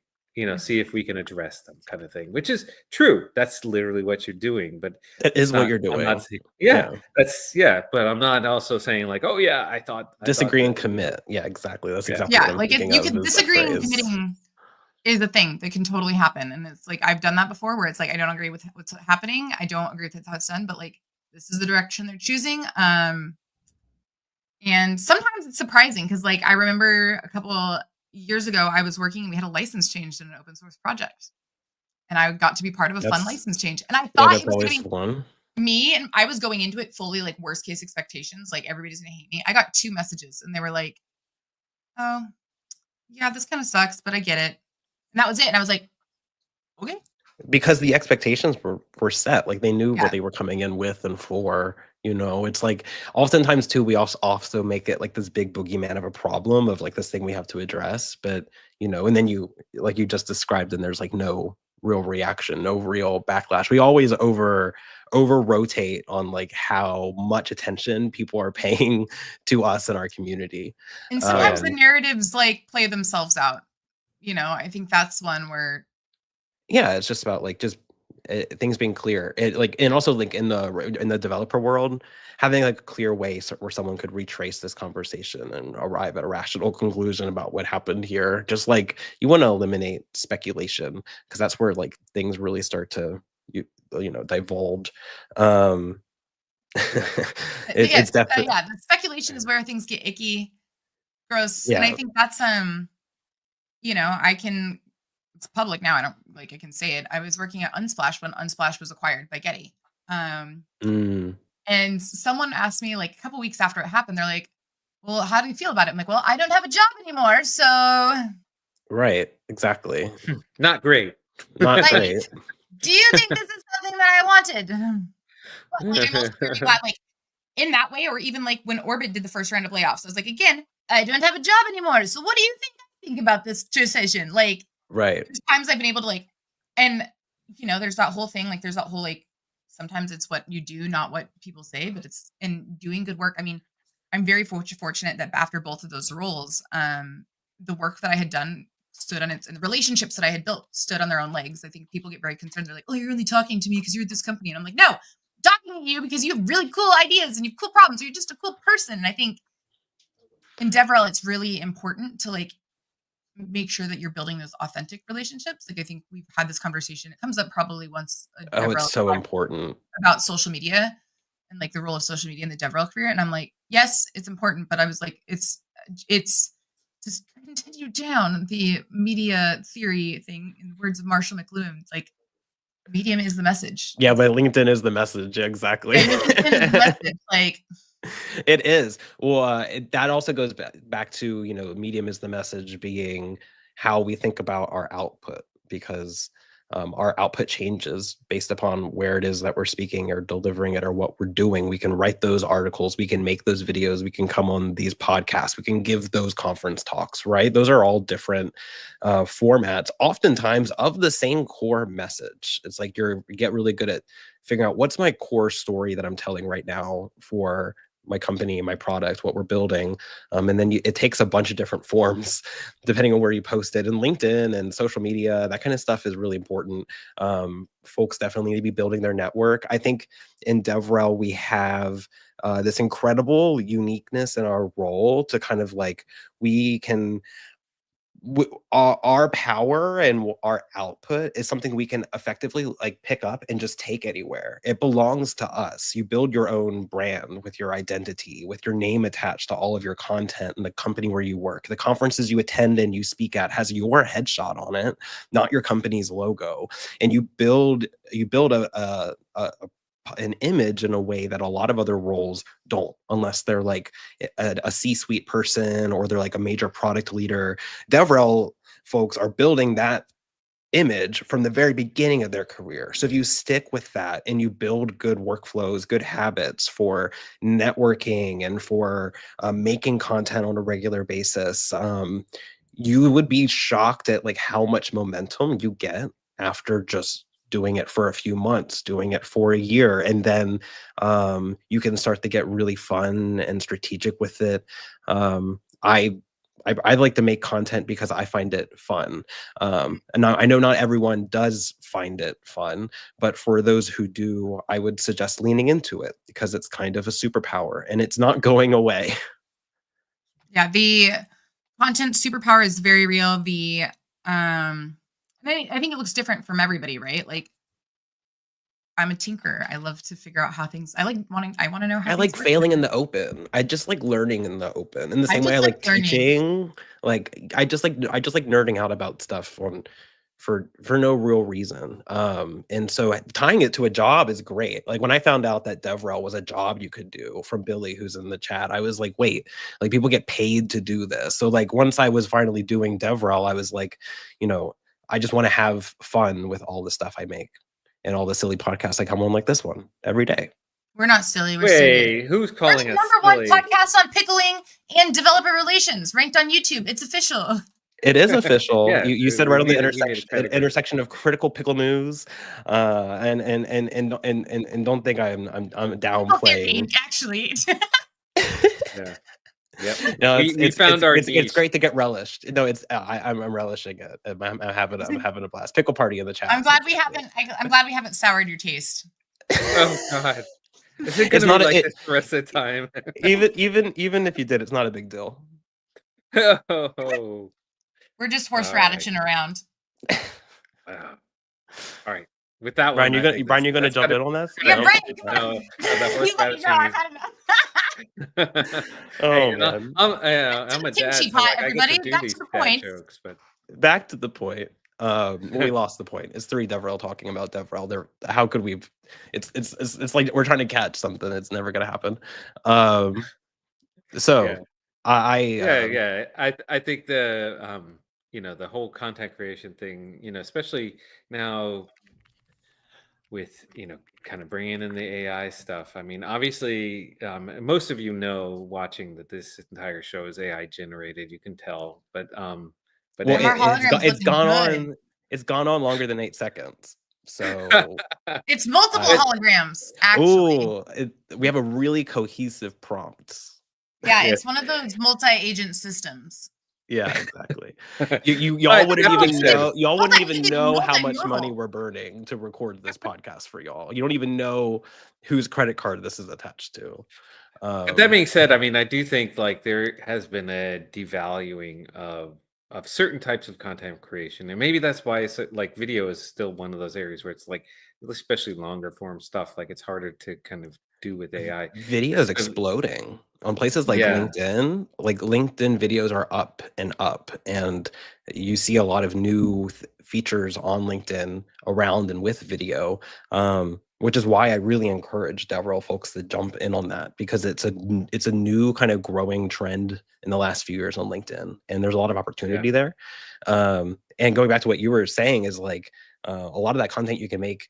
see if we can address them, kind of thing, which is true. That's literally what you're doing, but It it's is what not, you're I'm not doing. saying, Yeah. but I'm not also saying like, oh yeah, I thought Disagree this, and commit. Yeah, exactly. That's yeah. exactly what Yeah, I'm like thinking you of, could is that disagreeing and phrase. committing is a thing that can totally happen. And it's like I've done that before where it's like I don't agree with what's happening. I don't agree with how it's done, but like this is the direction they're choosing. And sometimes it's surprising because like I remember a couple years ago I was working and we had a license changed in an open source project. And I got to be part of a fun That's license change. And I yeah, thought that's it was always gonna be fun. me, and I was going into it fully like worst case expectations, like everybody's gonna hate me. I got 2 messages and they were like, "Oh, yeah, this kind of sucks, but I get it." And that was it. And I was like, "Okay." Because the expectations were set, like they knew what Yeah. they were coming in with and for. It's like oftentimes too, we also make it like this big boogeyman of a problem of like this thing we have to address, but and then you, like you just described, and there's like no real reaction, no real backlash. We always over rotate on like how much attention people are paying to us in our community. And Yeah. sometimes the narratives like play themselves out. I think that's one where Yeah, it's just about like just things being clear. It like, and also like in the developer world, having like a clear way where someone could retrace this conversation and arrive at a rational conclusion about what happened here. Just like you want to eliminate speculation, because that's where like things really start to divulge. Um, yes, it's definitely, yeah, the speculation is where things get icky, gross. And I yeah. think that's I can it's public now. I don't like I can say it. I was working at Unsplash when Unsplash was acquired by Getty. Mm, And someone asked me like a couple weeks after it happened, they're like, "Well, how do you feel about it?" I'm like, "Well, I don't have a job anymore, so right, exactly. Not great. Not like, great. do you think this is something that I wanted?" But like I'm also very glad, like in that way, or even like when Orbit did the first round of layoffs, I was like, again, I don't have a job anymore. So what do you think about this decision? Like Right. there's times I've been able to like, and there's that whole thing, like there's that whole like, sometimes it's what you do, not what people say, but it's in doing good work. I mean, I'm very fortunate that after both of those roles, the work that I had done stood on its, and the relationships that I had built stood on their own legs. I think people get very concerned. They're like, "Oh, you're only talking to me because you're at this company," and I'm like, "No, I'm talking to you because you have really cool ideas and you have cool problems. Or you're just a cool person." And I think in DevRel, it's really important to like make sure that you're building those authentic relationships. Like I think we've had this conversation. It comes up probably once a Oh, DevRel it's so important. about social media and like the role of social media in the DevRel career. And I'm like, yes, it's important, but I was like, it's just continue down the media theory thing. In the words of Marshall McLuhan, like medium is the message. Yeah, but LinkedIn is the message. Exactly. Yeah, LinkedIn is the message. Like It is. Well, that also goes back to, medium is the message being how we think about our output, because our output changes based upon where it is that we're speaking or delivering it or what we're doing. We can write those articles, we can make those videos, we can come on these podcasts, we can give those conference talks, right? Those are all different formats, oftentimes of the same core message. It's like you get really good at figuring out what's my core story that I'm telling right now for my company, my product, what we're building. And then it takes a bunch of different forms depending on where you post it. And LinkedIn and social media, that kind of stuff is really important. Folks definitely need to be building their network. I think in DevRel, we have this incredible uniqueness in our role to kind of like, we can our power and our output is something we can effectively like pick up and just take anywhere. It belongs to us. You build your own brand with your identity, with your name attached to all of your content and the company where you work. The conferences you attend and you speak at has your headshot on it, not your company's logo. And you build an image in a way that a lot of other roles don't, unless they're like a C-suite person or they're like a major product leader. DevRel folks are building that image from the very beginning of their career. So if you stick with that and you build good workflows, good habits for networking and for making content on a regular basis, you would be shocked at like how much momentum you get after just doing it for a few months, doing it for a year, and then you can start to get really fun and strategic with it. I like to make content because I find it fun. And I know not everyone does find it fun, but for those who do, I would suggest leaning into it because it's kind of a superpower and it's not going away. Yeah, the content superpower is very real. The I think it looks different from everybody, right? Like, I'm a tinkerer. I love to figure out how things. I want to know how I things like work. failing in the open. I just like learning in the open. In the I same way I just like like learning. teaching. Like I just like nerding out about stuff for no real reason. And so tying it to a job is great. Like when I found out that DevRel was a job you could do from Billy, who's in the chat, I was like, wait, like people get paid to do this. So like once I was finally doing DevRel, I was like, you know, I just want to have fun with all the stuff I make and all the silly podcasts I come on like this one every day. We're not silly. We're serious. Wait, who's We're calling the us number one silly? podcast on pickling and developer relations, ranked on YouTube. It's official. It is official. Yeah, you said right on the we made a pedigree. intersection of critical pickle news, and don't think I'm downplaying. Actually. Yeah. Yep. No, We found our it's niche. great to get relished. No, it's I'm relishing it. I'm having a blast. Pickle party in the chat. I'm glad we haven't soured your taste. Oh God, is it It's gonna not be a- like it- this the rest of the time? even if you did, it's not a big deal. Oh, We're just All right. horseradishing around. wow. All right. With that Brian, one, you're gonna jump in on this? Yeah, No? Brian, Okay. come on. No, the You let me horseradishing go. I've had enough. Oh, Hey, man. I'm a dad, Kimchi so pot, like, I get everybody. to do Back these to the dad point. jokes, but Back to the point. We lost the point. It's 3 DevRel talking about DevRel. How could we? It's like we're trying to catch something. It's never gonna happen. So yeah. I think the the whole content creation thing, especially now with kind of bringing in the AI stuff. I mean, obviously, most of you know watching that this entire show is AI generated. You can tell, but well, Damn, our hologram's it's looking gone good. on. It's gone on longer than 8 seconds. So It's multiple holograms, actually. ooh, we have a really cohesive prompt. Yeah, Yeah. it's one of those multi-agent systems. Yeah, exactly. Y'all wouldn't even know. Y'all wouldn't even know how much money multimodal. we're burning to record this podcast for y'all. You don't even know whose credit card this is attached to. That being said, I mean, I do think like there has been a devaluing of certain types of content creation, and maybe that's why it's like video is still one of those areas where it's like, especially longer form stuff, like it's harder to kind of do with AI. Video is exploding on places like Yeah. LinkedIn. Like LinkedIn videos are up, and you see a lot of new features on LinkedIn around and with video, which is why I really encourage DevRel folks to jump in on that, because it's a new kind of growing trend in the last few years on LinkedIn, and there's a lot of opportunity there. And going back to what you were saying is like a lot of that content you can make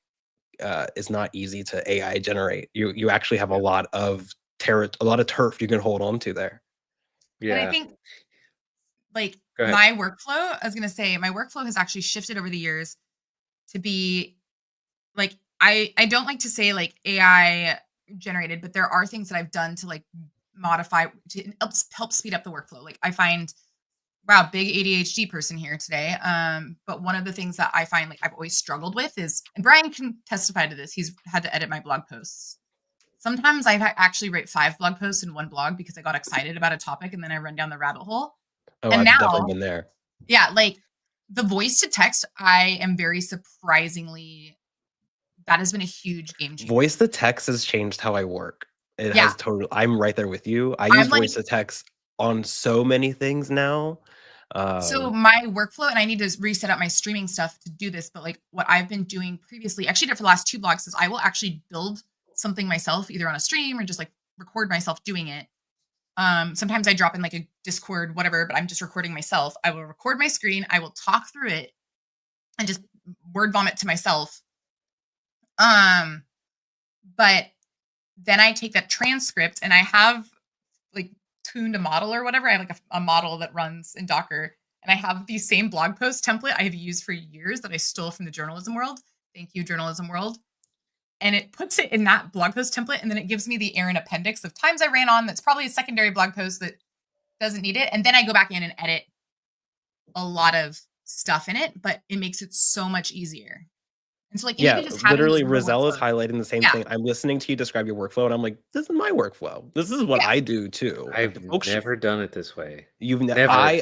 is not easy to AI generate. You actually have a lot of turf you can hold on to there. Yeah. And I think like Go ahead. my workflow, I was going to say my workflow has actually shifted over the years to be like, I don't like to say like AI generated, but there are things that I've done to like modify to help speed up the workflow. Like I find, wow, big ADHD person here today. But one of the things that I find like I've always struggled with is, and Brian can testify to this, he's had to edit my blog posts. Sometimes I actually write 5 blog posts in one blog because I got excited about a topic and then I run down the rabbit hole. Oh, And I've now, definitely been there. Yeah, like the voice to text, I am very surprisingly, that has been a huge game changer. Voice to text has changed how I work. It Yeah. has totally. I'm right there with you. I I'm use like- voice to text on so many things now. So my workflow, and I need to reset up my streaming stuff to do this, but like what I've been doing previously, actually did for the last 2 blogs, is I will actually build something myself, either on a stream or just like record myself doing it. Sometimes I drop in like a Discord, whatever, but I'm just recording myself. I will record my screen, I will talk through it and just word vomit to myself. But then I take that transcript and I have like tuned a model or whatever. I have like a model that runs in Docker, and I have the same blog post template I have used for years that I stole from the journalism world. Thank you, journalism world. And it puts it in that blog post template, and then it gives me the Erin appendix of times I ran on. That's probably a secondary blog post that doesn't need it. And then I go back in and edit a lot of stuff in it, but it makes it so much easier. And so, like, Yeah, even just having literally, those little Roselle is workflows. highlighting the same Yeah. thing. I'm listening to you describe your workflow, and I'm like, this is my workflow. This is what Yeah. I do too. Like, I've the folks never done it this way. You've Never. I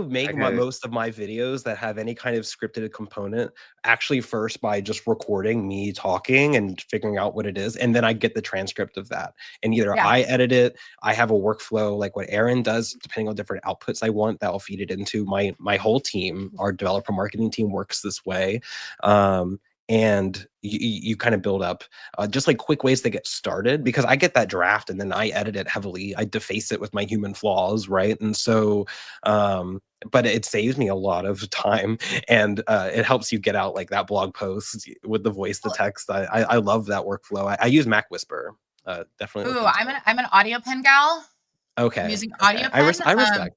make I gotta most of my videos that have any kind of scripted component actually first by just recording me talking and figuring out what it is, and then I get the transcript of that. And either Yeah. I edit it, I have a workflow like what Erin does, depending on different outputs I want, that I'll feed it into my whole team. Our developer marketing team works this way. And you kind of build up just like quick ways to get started, because I get that draft and then I edit it heavily. I deface it with my human flaws, right? And so but it saves me a lot of time, and it helps you get out like that blog post with the voice to text. I love that workflow. I use Mac Whisper. Definitely Ooh, look into it. I'm an audio pen gal. I'm Okay, using okay. audio pen. I respect.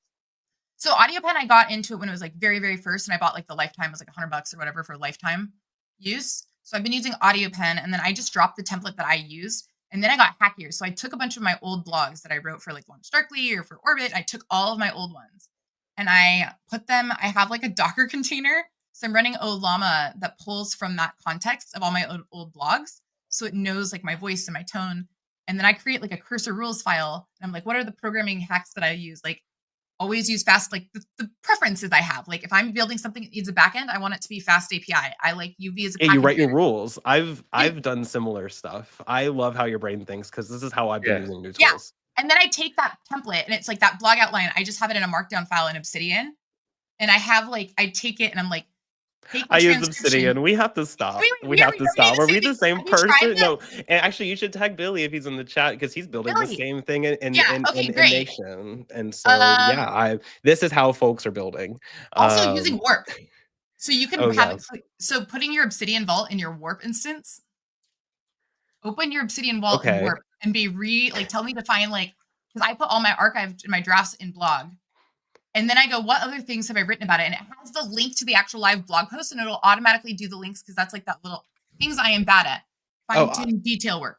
So audio pen, I got into it when it was like very, very first, and I bought like the lifetime. It was like $100 or whatever for lifetime use. So I've been using audio pen, and then I just dropped the template that I use, and then I got hackier. So I took a bunch of my old blogs that I wrote for like Launch Darkly or for Orbit. I took all of my old ones, and I put them. I have like a Docker container, so I'm running Olama that pulls from that context of all my old blogs, so it knows like my voice and my tone. And then I create like a cursor rules file, and I'm like, what are the programming hacks that I use? Like, always use fast, like the preferences I have. Like if I'm building something that needs a backend, I want it to be fast API. I like UV as a Yeah, package. you write your rules. I've done similar stuff. I love how your brain thinks, because this is how I've been Yeah. using new Yeah. tools. And then I take that template, and it's like that blog outline. I just have it in a markdown file in Obsidian. And I have like, I take it and I'm like, take the I use transcription. Obsidian. We have to stop. Wait, We have to stop. Are we the same Have you tried person? it? No. And actually, you should tag Billy if he's in the chat, because he's building the Billy. same thing in Yeah, okay, great. Nation. And so yeah, this is how folks are building. Also using Warp. So you can Oh, have yeah. it. So putting your Obsidian Vault in your Warp instance. Open your Obsidian Vault in Okay. Warp and tell me to find like, because I put all my archived my drafts in blog. And then I go, what other things have I written about it? And it has the link to the actual live blog post, and it'll automatically do the links, because that's like that little things I am bad at. Fine-tune detail work.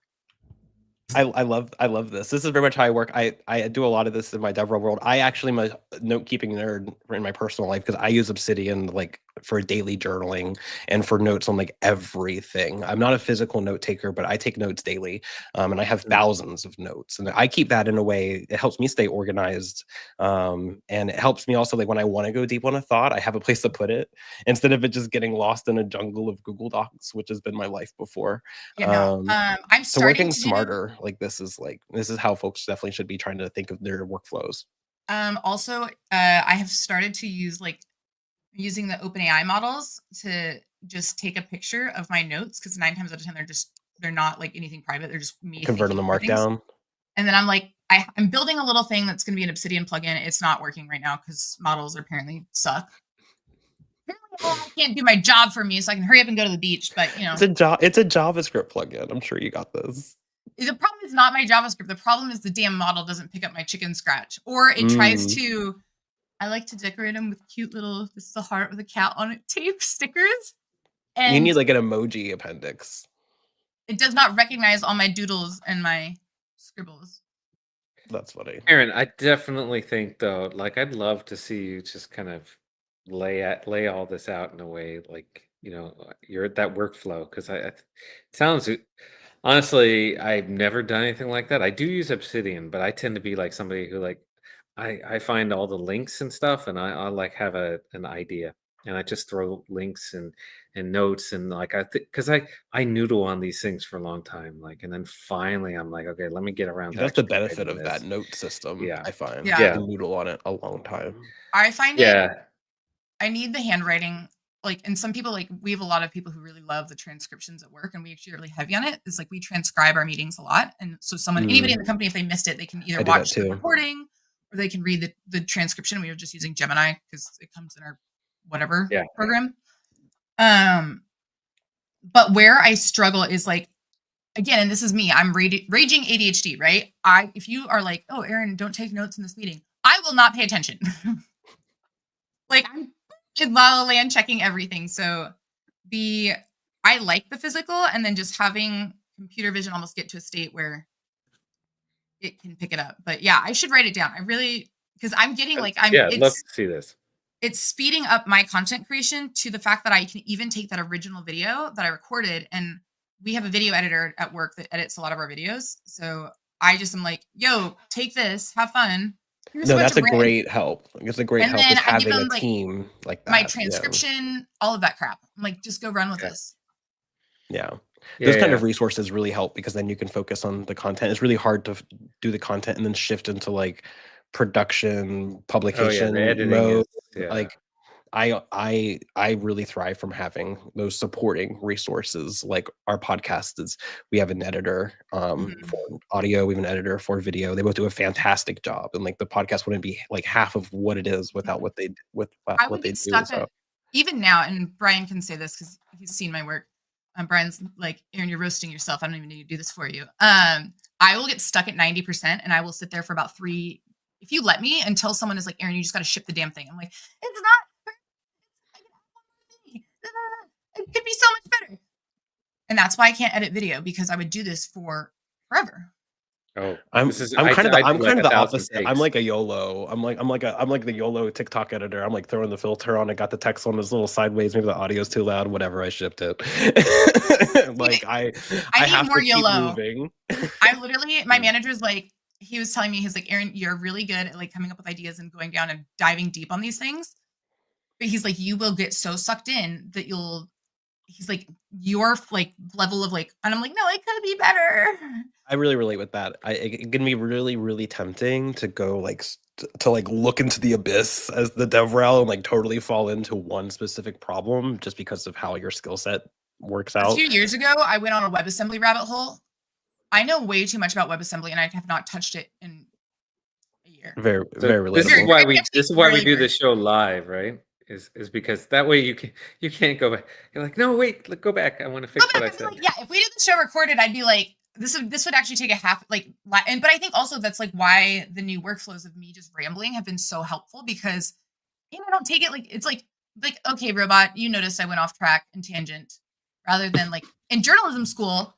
I love this. This is very much how I work. I do a lot of this in my DevRel world. I actually am a note-keeping nerd in my personal life, because I use Obsidian like for daily journaling and for notes on like everything. I'm not a physical note taker, but I take notes daily, and I have thousands of notes, and I keep that in a way. It helps me stay organized, and it helps me also, like when I want to go deep on a thought, I have a place to put it instead of it just getting lost in a jungle of Google Docs, which has been my life before. Yeah, no. I'm So starting working to smarter, this is how folks definitely should be trying to think of their workflows. Also, I have started to use like using the OpenAI models to just take a picture of my notes, because 9 times out of 10 they're not like anything private. They're just me Convert them to thinking of things. Markdown. And then I'm like, I'm building a little thing that's going to be an Obsidian plugin. It's not working right now because models apparently suck. Apparently, I can't do my job for me, so I can hurry up and go to the beach. But you know, It's a JavaScript plugin. I'm sure you got this. The problem is not my JavaScript. The problem is the damn model doesn't pick up my chicken scratch, or it tries to. I like to decorate them with cute little. This is a heart with a cat on it. Tape stickers. And you need like an emoji appendix. It does not recognize all my doodles and my scribbles. That's funny. Erin, I definitely think though, like I'd love to see you just kind of lay all this out in a way like, you're at that workflow, because it sounds honestly, I've never done anything like that. I do use Obsidian, but I tend to be like somebody who like I find all the links and stuff, and I like have an idea, and I just throw links and notes, and like I think, because I noodle on these things for a long time, like, and then finally I'm like, okay, let me get around to That's the actually benefit writing of that this. note system. Yeah. I find. Yeah. You can noodle on it a long time. I find Yeah. I need the handwriting. Like, and some people, like, we have a lot of people who really love the transcriptions at work, and we actually are really heavy on it. It's like we transcribe our meetings a lot, and so anybody in the company, if they missed it, they can either watch the recording or they can read the transcription. We are just using Gemini because it comes in our whatever program. But where I struggle is like, again, and this is me, I'm raging ADHD, right? If you are like, oh, Erin, don't take notes in this meeting, I will not pay attention. Like I'm in La La Land checking everything. So I I like the physical, and then just having computer vision almost get to a state where it can pick it up. But yeah, I should write it down. I really, because I'm getting like Yeah, I'd love to see this. it's speeding up my content creation to the fact that I can even take that original video that I recorded, and we have a video editor at work that edits a lot of our videos. So I just am like, yo, take this, have fun. Here's No, bunch that's of a great help. It's a great And help then is I give having a them, like, team like my that. transcription, all of that crap. I'm like, just go run with Yeah. this. Yeah. Yeah, Those kind yeah. of resources really help because then you can focus on the content. It's really hard to do the content and then shift into like production, Oh yeah, publication the editing mode. is Like I really thrive from having those supporting resources. Like our podcast is we have an editor Mhm. for audio, we have an editor for video. They both do a fantastic job, and like the podcast wouldn't be like half of what it is without what they I what would they get do. stuck So at, even now, and Brian can say this because he's seen my work. Brian's like, Erin, you're roasting yourself. I don't even need to do this for you. I will get stuck at 90%, and I will sit there for about 3, if you let me, until someone is like, Erin, you just got to ship the damn thing. I'm like, it's not. I can add one more thing. It could be so much better. And that's why I can't edit video, because I would do this for forever. Oh, I'm this is I'm kind of I the I'm do like kind of the 1,000 opposite. I'm takes. like a YOLO. I'm like the YOLO TikTok editor. I'm like throwing the filter on. I got the text on this little sideways. Maybe the audio's too loud. Whatever. I shipped it. Like I I need have more to keep YOLO. moving. I literally, my Mm. manager's like, he was telling me, he's like, Erin, you're really good at like coming up with ideas and going down and diving deep on these things. But he's like, you will get so sucked in that he's like, your like level of like, and I'm like, no, it could be better. I really relate with that. It can be really, really tempting to go like to like look into the abyss as the DevRel and like totally fall into one specific problem just because of how your skill set works A out. few years ago, I went on a WebAssembly rabbit hole. I know way too much about WebAssembly, and I have not touched it in a year. Very, So very this is relatable. why Actually, this is why we really do weird. the show live, right? Is because that way you can't go back. You're like, no, wait, go back. I want to fix Go what I back and be said. like, yeah, if we did the show recorded, I'd be like, this would actually take a half, like, and but I think also that's like why the new workflows of me just rambling have been so helpful, because I don't take it like, it's like, okay, robot, you noticed I went off track and tangent, rather than like in journalism school,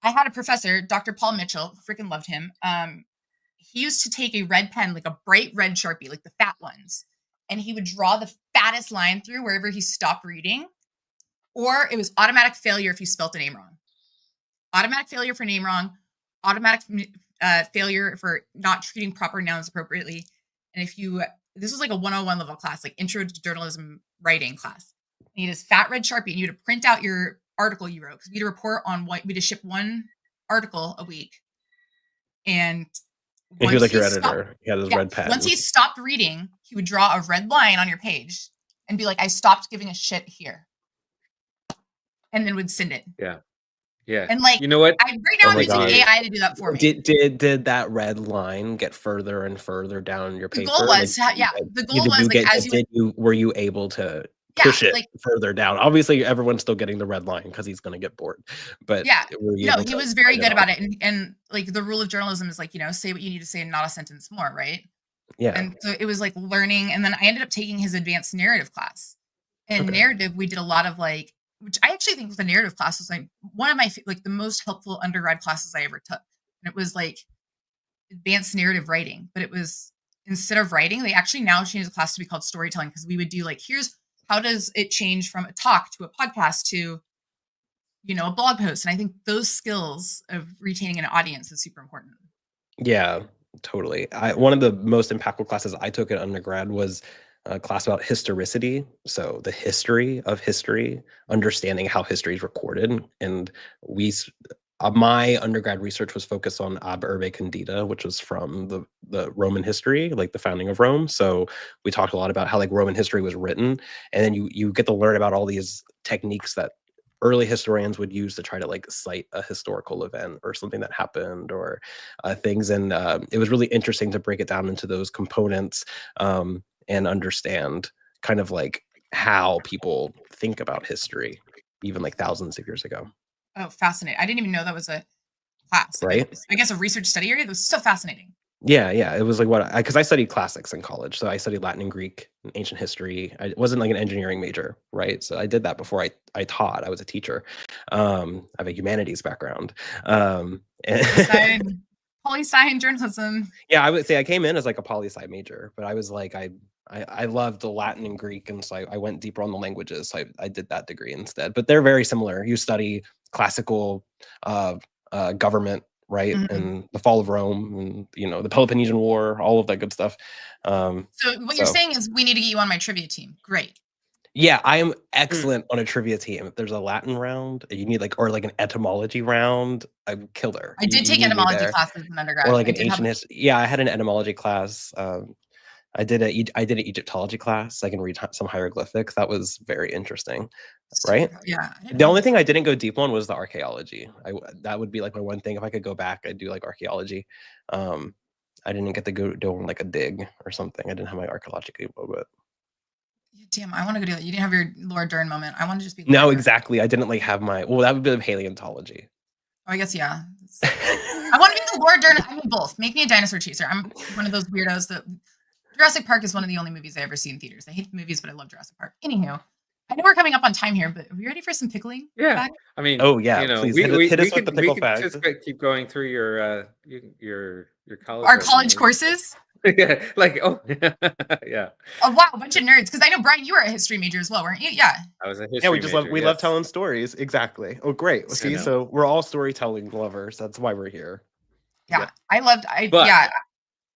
I had a professor, Dr. Paul Mitchell, freaking loved him. He used to take a red pen, like a bright red Sharpie, like the fat ones, and he would draw the fattest line through wherever he stopped reading, or it was automatic failure if you spelt a name wrong. Automatic failure for name wrong, automatic failure for not treating proper nouns appropriately. And this was like a 101 level class, like intro to journalism writing class. And you had this fat red Sharpie, and you had to print out your article you wrote, because we had to report on we had to ship one article a week. And And he was like your stopped, editor. He had his red pen. once he stopped reading, he would draw a red line on your page and be like, I stopped giving a shit here. And then would send it. Yeah. Yeah. And like, you know what? right now Oh I'm my using God. AI to do that for me. Did that red line get further and further down your paper? The goal was, the goal was like, were you able to push it like, further down? Obviously, everyone's still getting the red line because he's going to get bored. But were you able he to was very write good it about off? it. And like the rule of journalism is like, say what you need to say and not a sentence more, right? Yeah. And so it was like learning. And then I ended up taking his advanced narrative class. And Okay. narrative, we did a lot of like, which I actually think the narrative class was like one of my like the most helpful undergrad classes I ever took. And it was like advanced narrative writing, but it was, instead of writing, they actually now changed the class to be called storytelling, because we would do like, here's how does it change from a talk to a podcast to, a blog post. And I think those skills of retaining an audience is super important. Yeah, totally. One of the most impactful classes I took in undergrad was a class about historicity. So the history of history, understanding how history is recorded. And my undergrad research was focused on Ab Urbe Condita, which was from the Roman history, like the founding of Rome. So we talked a lot about how like Roman history was written, and then you get to learn about all these techniques that early historians would use to try to like cite a historical event or something that happened or things. And it was really interesting to break it down into those components and understand kind of like how people think about history, even like thousands of years ago. Oh, fascinating. I didn't even know that was a class. Right? I guess a research study area. That was so fascinating. Yeah. It was like because I studied classics in college, so I studied Latin and Greek and ancient history. I wasn't like an engineering major, right? So I did that before I taught. I was a teacher. I have a humanities background. Poli-sci and journalism. Yeah, I would say I came in as like a poli-sci major, but I was like I loved the Latin and Greek, and so I went deeper on the languages. So I did that degree instead. But they're very similar. You study classical government, right, Mhm. and the fall of Rome, and the Peloponnesian War, all of that good stuff. So what you're saying is we need to get you on my trivia team. Great. Yeah, I am excellent on a trivia team. If there's a Latin round, you need or like an etymology round, I'm killer. I did You take need me etymology there. classes in undergrad. Or like I an did have ancient history. Yeah, I had an etymology class. I did an Egyptology class. I can read some hieroglyphics. That was very interesting, right? Yeah. The only thing I didn't go deep on was the archaeology. That would be like my one thing. If I could go back, I'd do like archaeology. I didn't get to go doing like a dig or something. I didn't have my archaeological moment. Damn, I want to go do that. You didn't have your Laura Dern moment. I want to just be. No, Laura. exactly. I didn't like have my. Well, that would be paleontology. Oh, I guess yeah. I want to be the Laura Dern. I mean, both. Make me a dinosaur chaser. I'm one of those weirdos that. Jurassic Park is one of the only movies I ever see in theaters. I hate the movies, but I love Jurassic Park. Anywho, I know we're coming up on time here, but are we ready for some pickling? Yeah. Back? I mean, oh yeah, please hit us with the pickle facts. Just keep going through your college. Our college courses. Like yeah. Oh wow, a bunch of nerds. Because I know Brian, you were a history major as well, weren't you? Yeah. I was a history. Yeah, we love telling stories. Exactly. Oh great. See, so we're all storytelling lovers. That's why we're here. Yeah, I loved.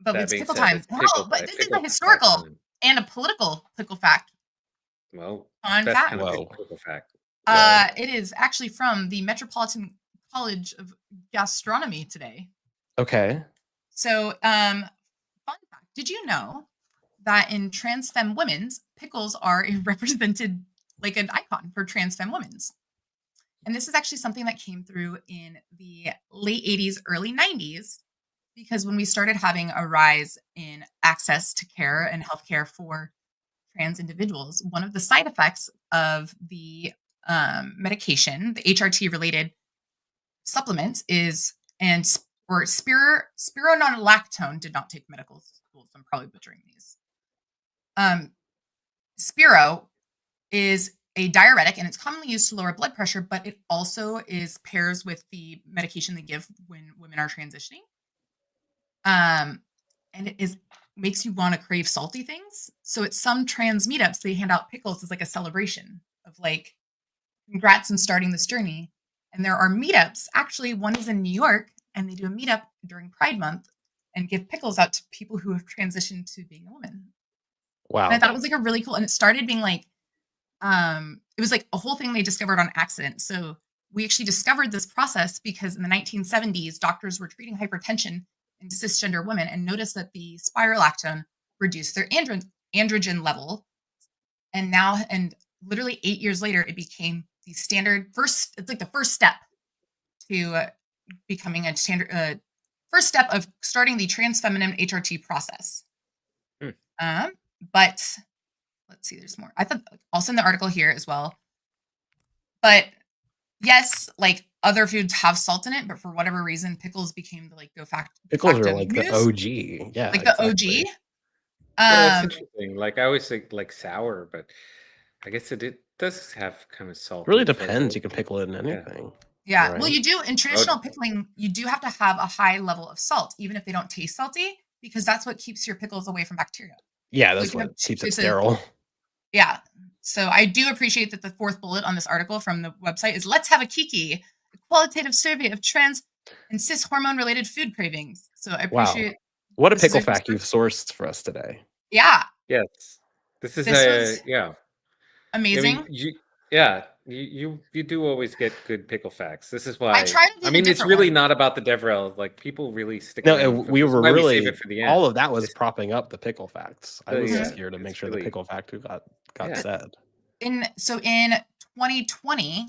But it's pickle time. But this is a historical and a political pickle fact. Well, fun that's fact. kind of pickle fact. It is actually from the Metropolitan College of Gastronomy today. Okay. So, fun fact: did you know that in trans femme women's, pickles are represented like an icon for trans femme women's? And this is actually something that came through in the late 80s, early 90s. Because when we started having a rise in access to care and healthcare for trans individuals, one of the side effects of the medication, the HRT-related supplements, is spironolactone. Did not take medical school, so I'm probably butchering these. Spiro is a diuretic, and it's commonly used to lower blood pressure, but it also pairs with the medication they give when women are transitioning. And it makes you want to crave salty things. So at some trans meetups, they hand out pickles as like a celebration of like, congrats on starting this journey. And there are meetups. Actually, one is in New York, and they do a meetup during Pride Month and give pickles out to people who have transitioned to being a woman. Wow. And I thought it was like a really cool, and it started being like, it was like a whole thing they discovered on accident. So we actually discovered this process because in the 1970s, doctors were treating hypertension in cisgender women and noticed that the spirolactone reduced their androgen level. And now, and literally 8 years later, it became the standard it's like the first step to becoming a standard, first step of starting the trans feminine HRT process. But let's see, there's more. I thought also in the article here as well. But yes, like other foods have salt in it, but for whatever reason, pickles became the pickles are like the OG. Yeah. Like the OG. That's interesting. Like I always think like sour, but I guess it does have kind of salt. It really depends. You can pickle it in anything. Yeah. Right? Well, you do in traditional pickling, you do have to have a high level of salt, even if they don't taste salty, because that's what keeps your pickles away from bacteria. Yeah, that's what keeps it sterile. Yeah. So I do appreciate that the fourth bullet on this article from the website is let's have a kiki, a qualitative survey of trans and cis hormone related food cravings. So I appreciate what a pickle fact you've sourced for us today. Yeah. Yes. This is amazing. I mean, you do always get good pickle facts. This is why I try to do it's really not about the DevRel. Like people really stick. No, we were really save it for the end. All of that was propping up the pickle facts. I was just here to make sure the pickle fact got said. In 2020,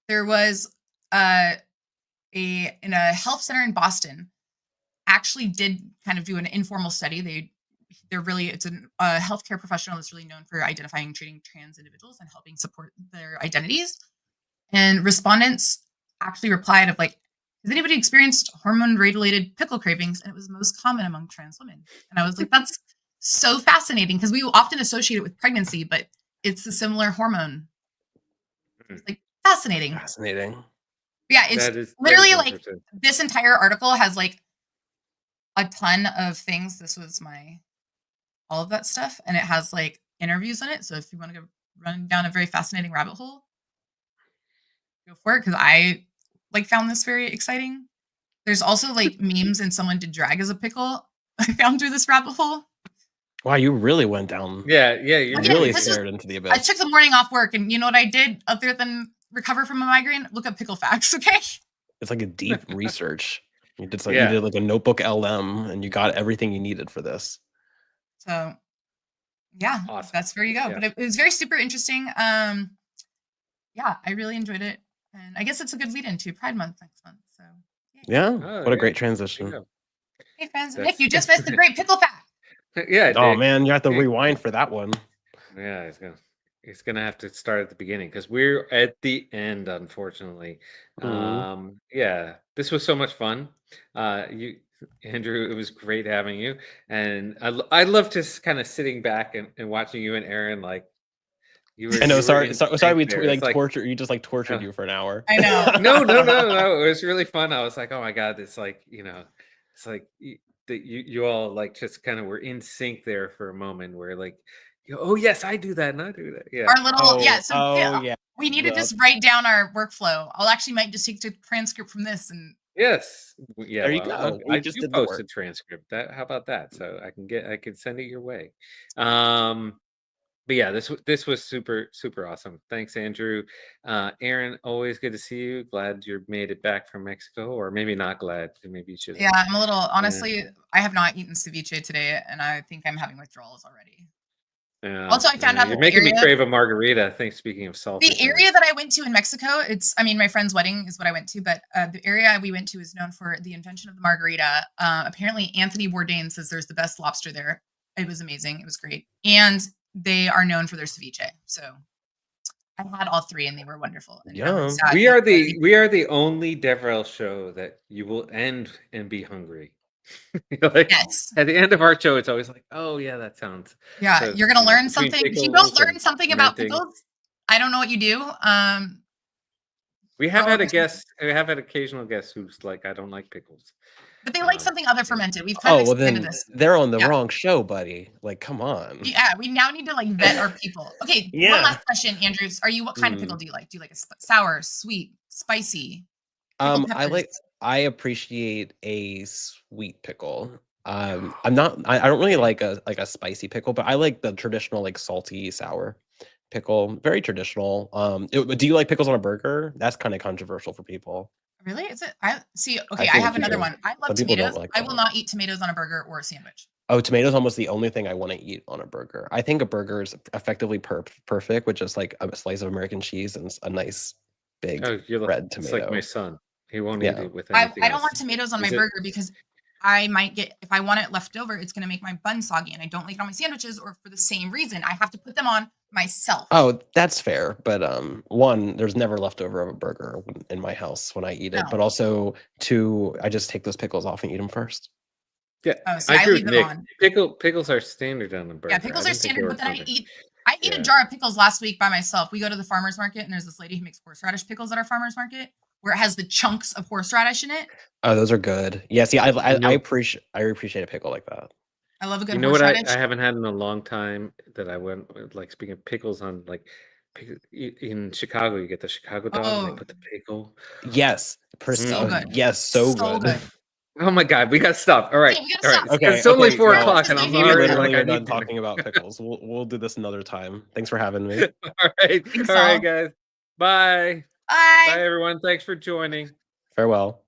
there was in a health center in Boston, actually did kind of do an informal study. It's a healthcare professional that's really known for identifying and treating trans individuals and helping support their identities. And respondents actually replied of like, has anybody experienced hormone-related pickle cravings? And it was most common among trans women. And I was like, that's so fascinating because we often associate it with pregnancy, but it's a similar hormone. It's like fascinating. Fascinating. Yeah, it's That is literally like interesting. this entire article has like a ton of things. This was all of that stuff, and it has like interviews in it. So if you want to go run down a very fascinating rabbit hole, go for it, because I like found this very exciting. There's also like memes and someone did drag as a pickle. I found through this rabbit hole. Wow, you really went down. Yeah, You Yeah, really this was- stared into the I abyss. took the morning off work, and you know what I did other than recover from a migraine? Look up pickle facts, okay? It's like a deep research. You did Yeah. you did like a notebook LM, and you got everything you needed for this. So, yeah, Awesome. that's where you go. Yeah. But it was very super interesting. Yeah, I really enjoyed it, and I guess it's a good lead into Pride Month next month. So, yay. Yeah, Oh, what a yeah. great There you transition. go. Hey, fans, That's- Nick, you just missed the great pickle fact. Yeah. Oh Nick. man, you have to Nick. rewind for that one. Yeah, it's gonna have to start at the beginning because we're at the end, unfortunately. Yeah, this was so much fun. Andrew, it was great having you, and I love just kind of sitting back and watching you and Aaron like you were. I know. you were Sorry, in sorry. sync We there. like It's like, torture. You just like tortured you for an hour. I know. no. It was really fun. I was like, oh my god, it's like it's like you all like just kind of were in sync there for a moment where like, oh yes, I do that and I do that. Yeah. Our little, yeah. So, oh yeah. we need to Well- just write down our workflow. I'll actually might just take the transcript from this and. Yes. Yeah. There you well, go. We I just do did the post work. a transcript. How about that? So I can send it your way. But yeah, this was super awesome. Thanks, Andrew. Erin, always good to see you. Glad you made it back from Mexico, or maybe not glad. Maybe you should. Yeah, I'm a little honestly. I have not eaten ceviche today, and I think I'm having withdrawals already. Also, I found out you're that making me area- crave a margarita. I think speaking of salty. The area that I went to in Mexico, my friend's wedding is what I went to, but the area we went to is known for the invention of the margarita. Apparently, Anthony Bourdain says there's the best lobster there. It was amazing. It was great. And they are known for their ceviche. So I had all three and they were wonderful. And I'm Yum. sad we are that- the only DevRel show that you will end and be hungry. Like, Yes. at the end of our show, it's always like, oh yeah, that sounds. Yeah, So, you're gonna you know, learn between something. If you pickles don't learn and something about fermenting. pickles, I don't know what you do. We have Oh, had a okay. guest. We have had occasional guests who's like, I don't like pickles. But they like something other fermented. We've kind Oh of well, expanded then this. they're on the Yeah. wrong show, buddy. Like, come on. Yeah, we now need to like vet our people. Okay, Yeah. one last question, Andrews. What kind of pickle do you like? Do you like a sour, sweet, spicy? Pickled peppers? I appreciate a sweet pickle. I don't really like a spicy pickle, but I like the traditional like salty sour pickle. Very traditional. Do you like pickles on a burger? That's kind of controversial for people. Really? Is it? I see. Okay, I think have another people- one. I love some people don't tomatoes. like I that. will not eat tomatoes on a burger or a sandwich. Oh, tomatoes almost the only thing I want to eat on a burger. I think a burger is effectively perfect with just like a slice of American cheese and a nice big Oh, you're red it's tomato. like my son. He won't Yeah. eat it with I anything. don't else. want tomatoes on Is my it- burger because I might get, if I want it left over, it's going to make my bun soggy, and I don't like it on my sandwiches. Or for the same reason, I have to put them on myself. Oh, that's fair. But one, there's never leftover of a burger in my house when I eat it. No. But also, two, I just take those pickles off and eat them first. Yeah, Oh, see, I I agree leave with them Nick. on. Pickles are standard on a burger. Yeah, pickles I are don't think standard, they but then were I eat Yeah. a jar of pickles last week by myself. We go to the farmer's market, and there's this lady who makes horseradish pickles at our farmer's market, where it has the chunks of horseradish in it. Oh, those are good. Yeah, see, I You know- appreciate a pickle like that. I love a good You know what I horseradish. haven't had in a long time that I went with, like speaking of pickles on like in Chicago, you get the Chicago dog and Oh. they put the pickle. Yes, So good. Yes, so good. Oh my god, we got to stop. All right. Okay, we gotta all right. stop. Okay, It's only okay, 4 well, o'clock and we I'm literally We already literally like I are done need talking about pickles. We'll do this another time. Thanks for having me. All right. Thanks, All right, all. guys. Bye. Bye. Bye everyone. Thanks for joining. Farewell.